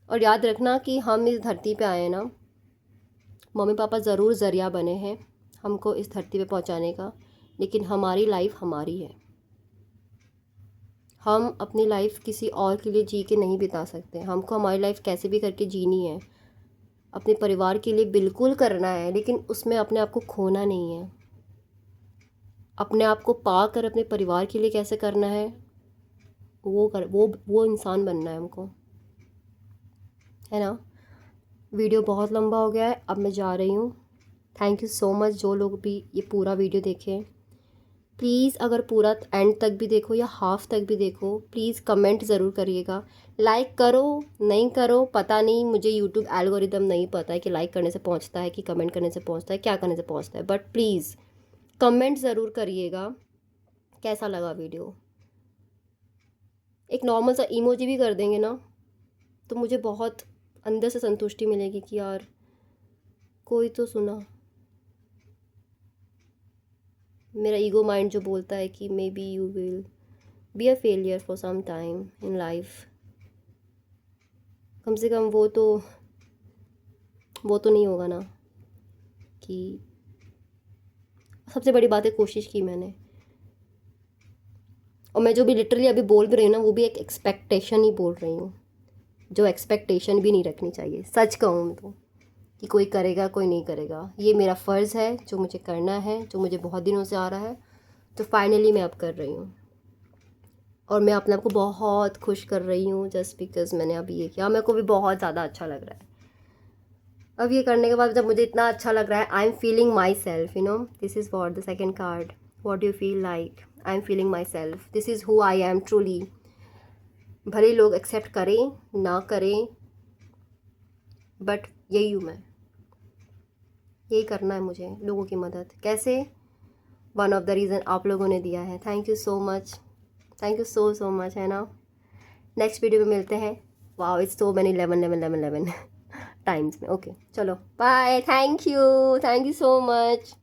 A: और याद रखना कि हम इस धरती पे आए हैं ना, मम्मी पापा ज़रूर ज़रिया बने हैं हमको इस धरती पे पहुंचाने का, लेकिन हमारी लाइफ हमारी है। हम अपनी लाइफ किसी और के लिए जी के नहीं बिता सकते, हमको हमारी लाइफ कैसे भी करके जीनी है, अपने परिवार के लिए बिल्कुल करना है, लेकिन उसमें अपने आप को खोना नहीं है। अपने आप को पा कर अपने परिवार के लिए कैसे करना है, वो इंसान बनना है हमको, है ना। वीडियो बहुत लंबा हो गया है, अब मैं जा रही हूँ। थैंक यू सो मच जो लोग भी ये पूरा वीडियो देखें। प्लीज़ अगर पूरा एंड तक भी देखो या हाफ तक भी देखो, प्लीज़ कमेंट ज़रूर करिएगा। लाइक करो नहीं करो पता नहीं, मुझे यूट्यूब एल्गोरिदम नहीं पता है कि लाइक करने से पहुंचता है कि कमेंट करने से पहुंचता है, क्या करने से पहुंचता है, बट प्लीज़ कमेंट ज़रूर करिएगा कैसा लगा वीडियो। एक नॉर्मल सा इमोजी भी कर देंगे ना तो मुझे बहुत अंदर से संतुष्टि मिलेगी कि यार कोई तो सुना। मेरा ईगो माइंड जो बोलता है कि maybe you will be a failure for some time in life, कम से कम वो तो नहीं होगा ना। कि सबसे बड़ी बात है कोशिश की मैंने, और मैं जो भी लिटरली अभी बोल भी रही हूँ ना वो भी एक एक्सपेक्टेशन ही बोल रही हूँ, जो एक्सपेक्टेशन भी नहीं रखनी चाहिए। सच कहूँ तो कि कोई करेगा कोई नहीं करेगा, ये मेरा फ़र्ज़ है जो मुझे करना है, जो मुझे बहुत दिनों से आ रहा है, तो फाइनली मैं अब कर रही हूँ। और मैं अपने आप को बहुत खुश कर रही हूँ जस्ट बिकॉज़ मैंने अभी ये किया। मेरे को भी बहुत ज़्यादा अच्छा लग रहा है। अब ये करने के बाद जब मुझे इतना अच्छा लग रहा है, I am feeling my self, you know, this is for the second card, what you feel like, I am feeling my self, this is who I am truly. भले लोग एक्सेप्ट करें ना करें, बट यही हूँ मैं, यही करना है मुझे, लोगों की मदद कैसे। वन ऑफ द रीज़न आप लोगों ने दिया है, thank you so much, thank you so so much, है ना। नेक्स्ट वीडियो में मिलते हैं। Wow it's so many 11 times में। ओके चलो bye, thank you so much.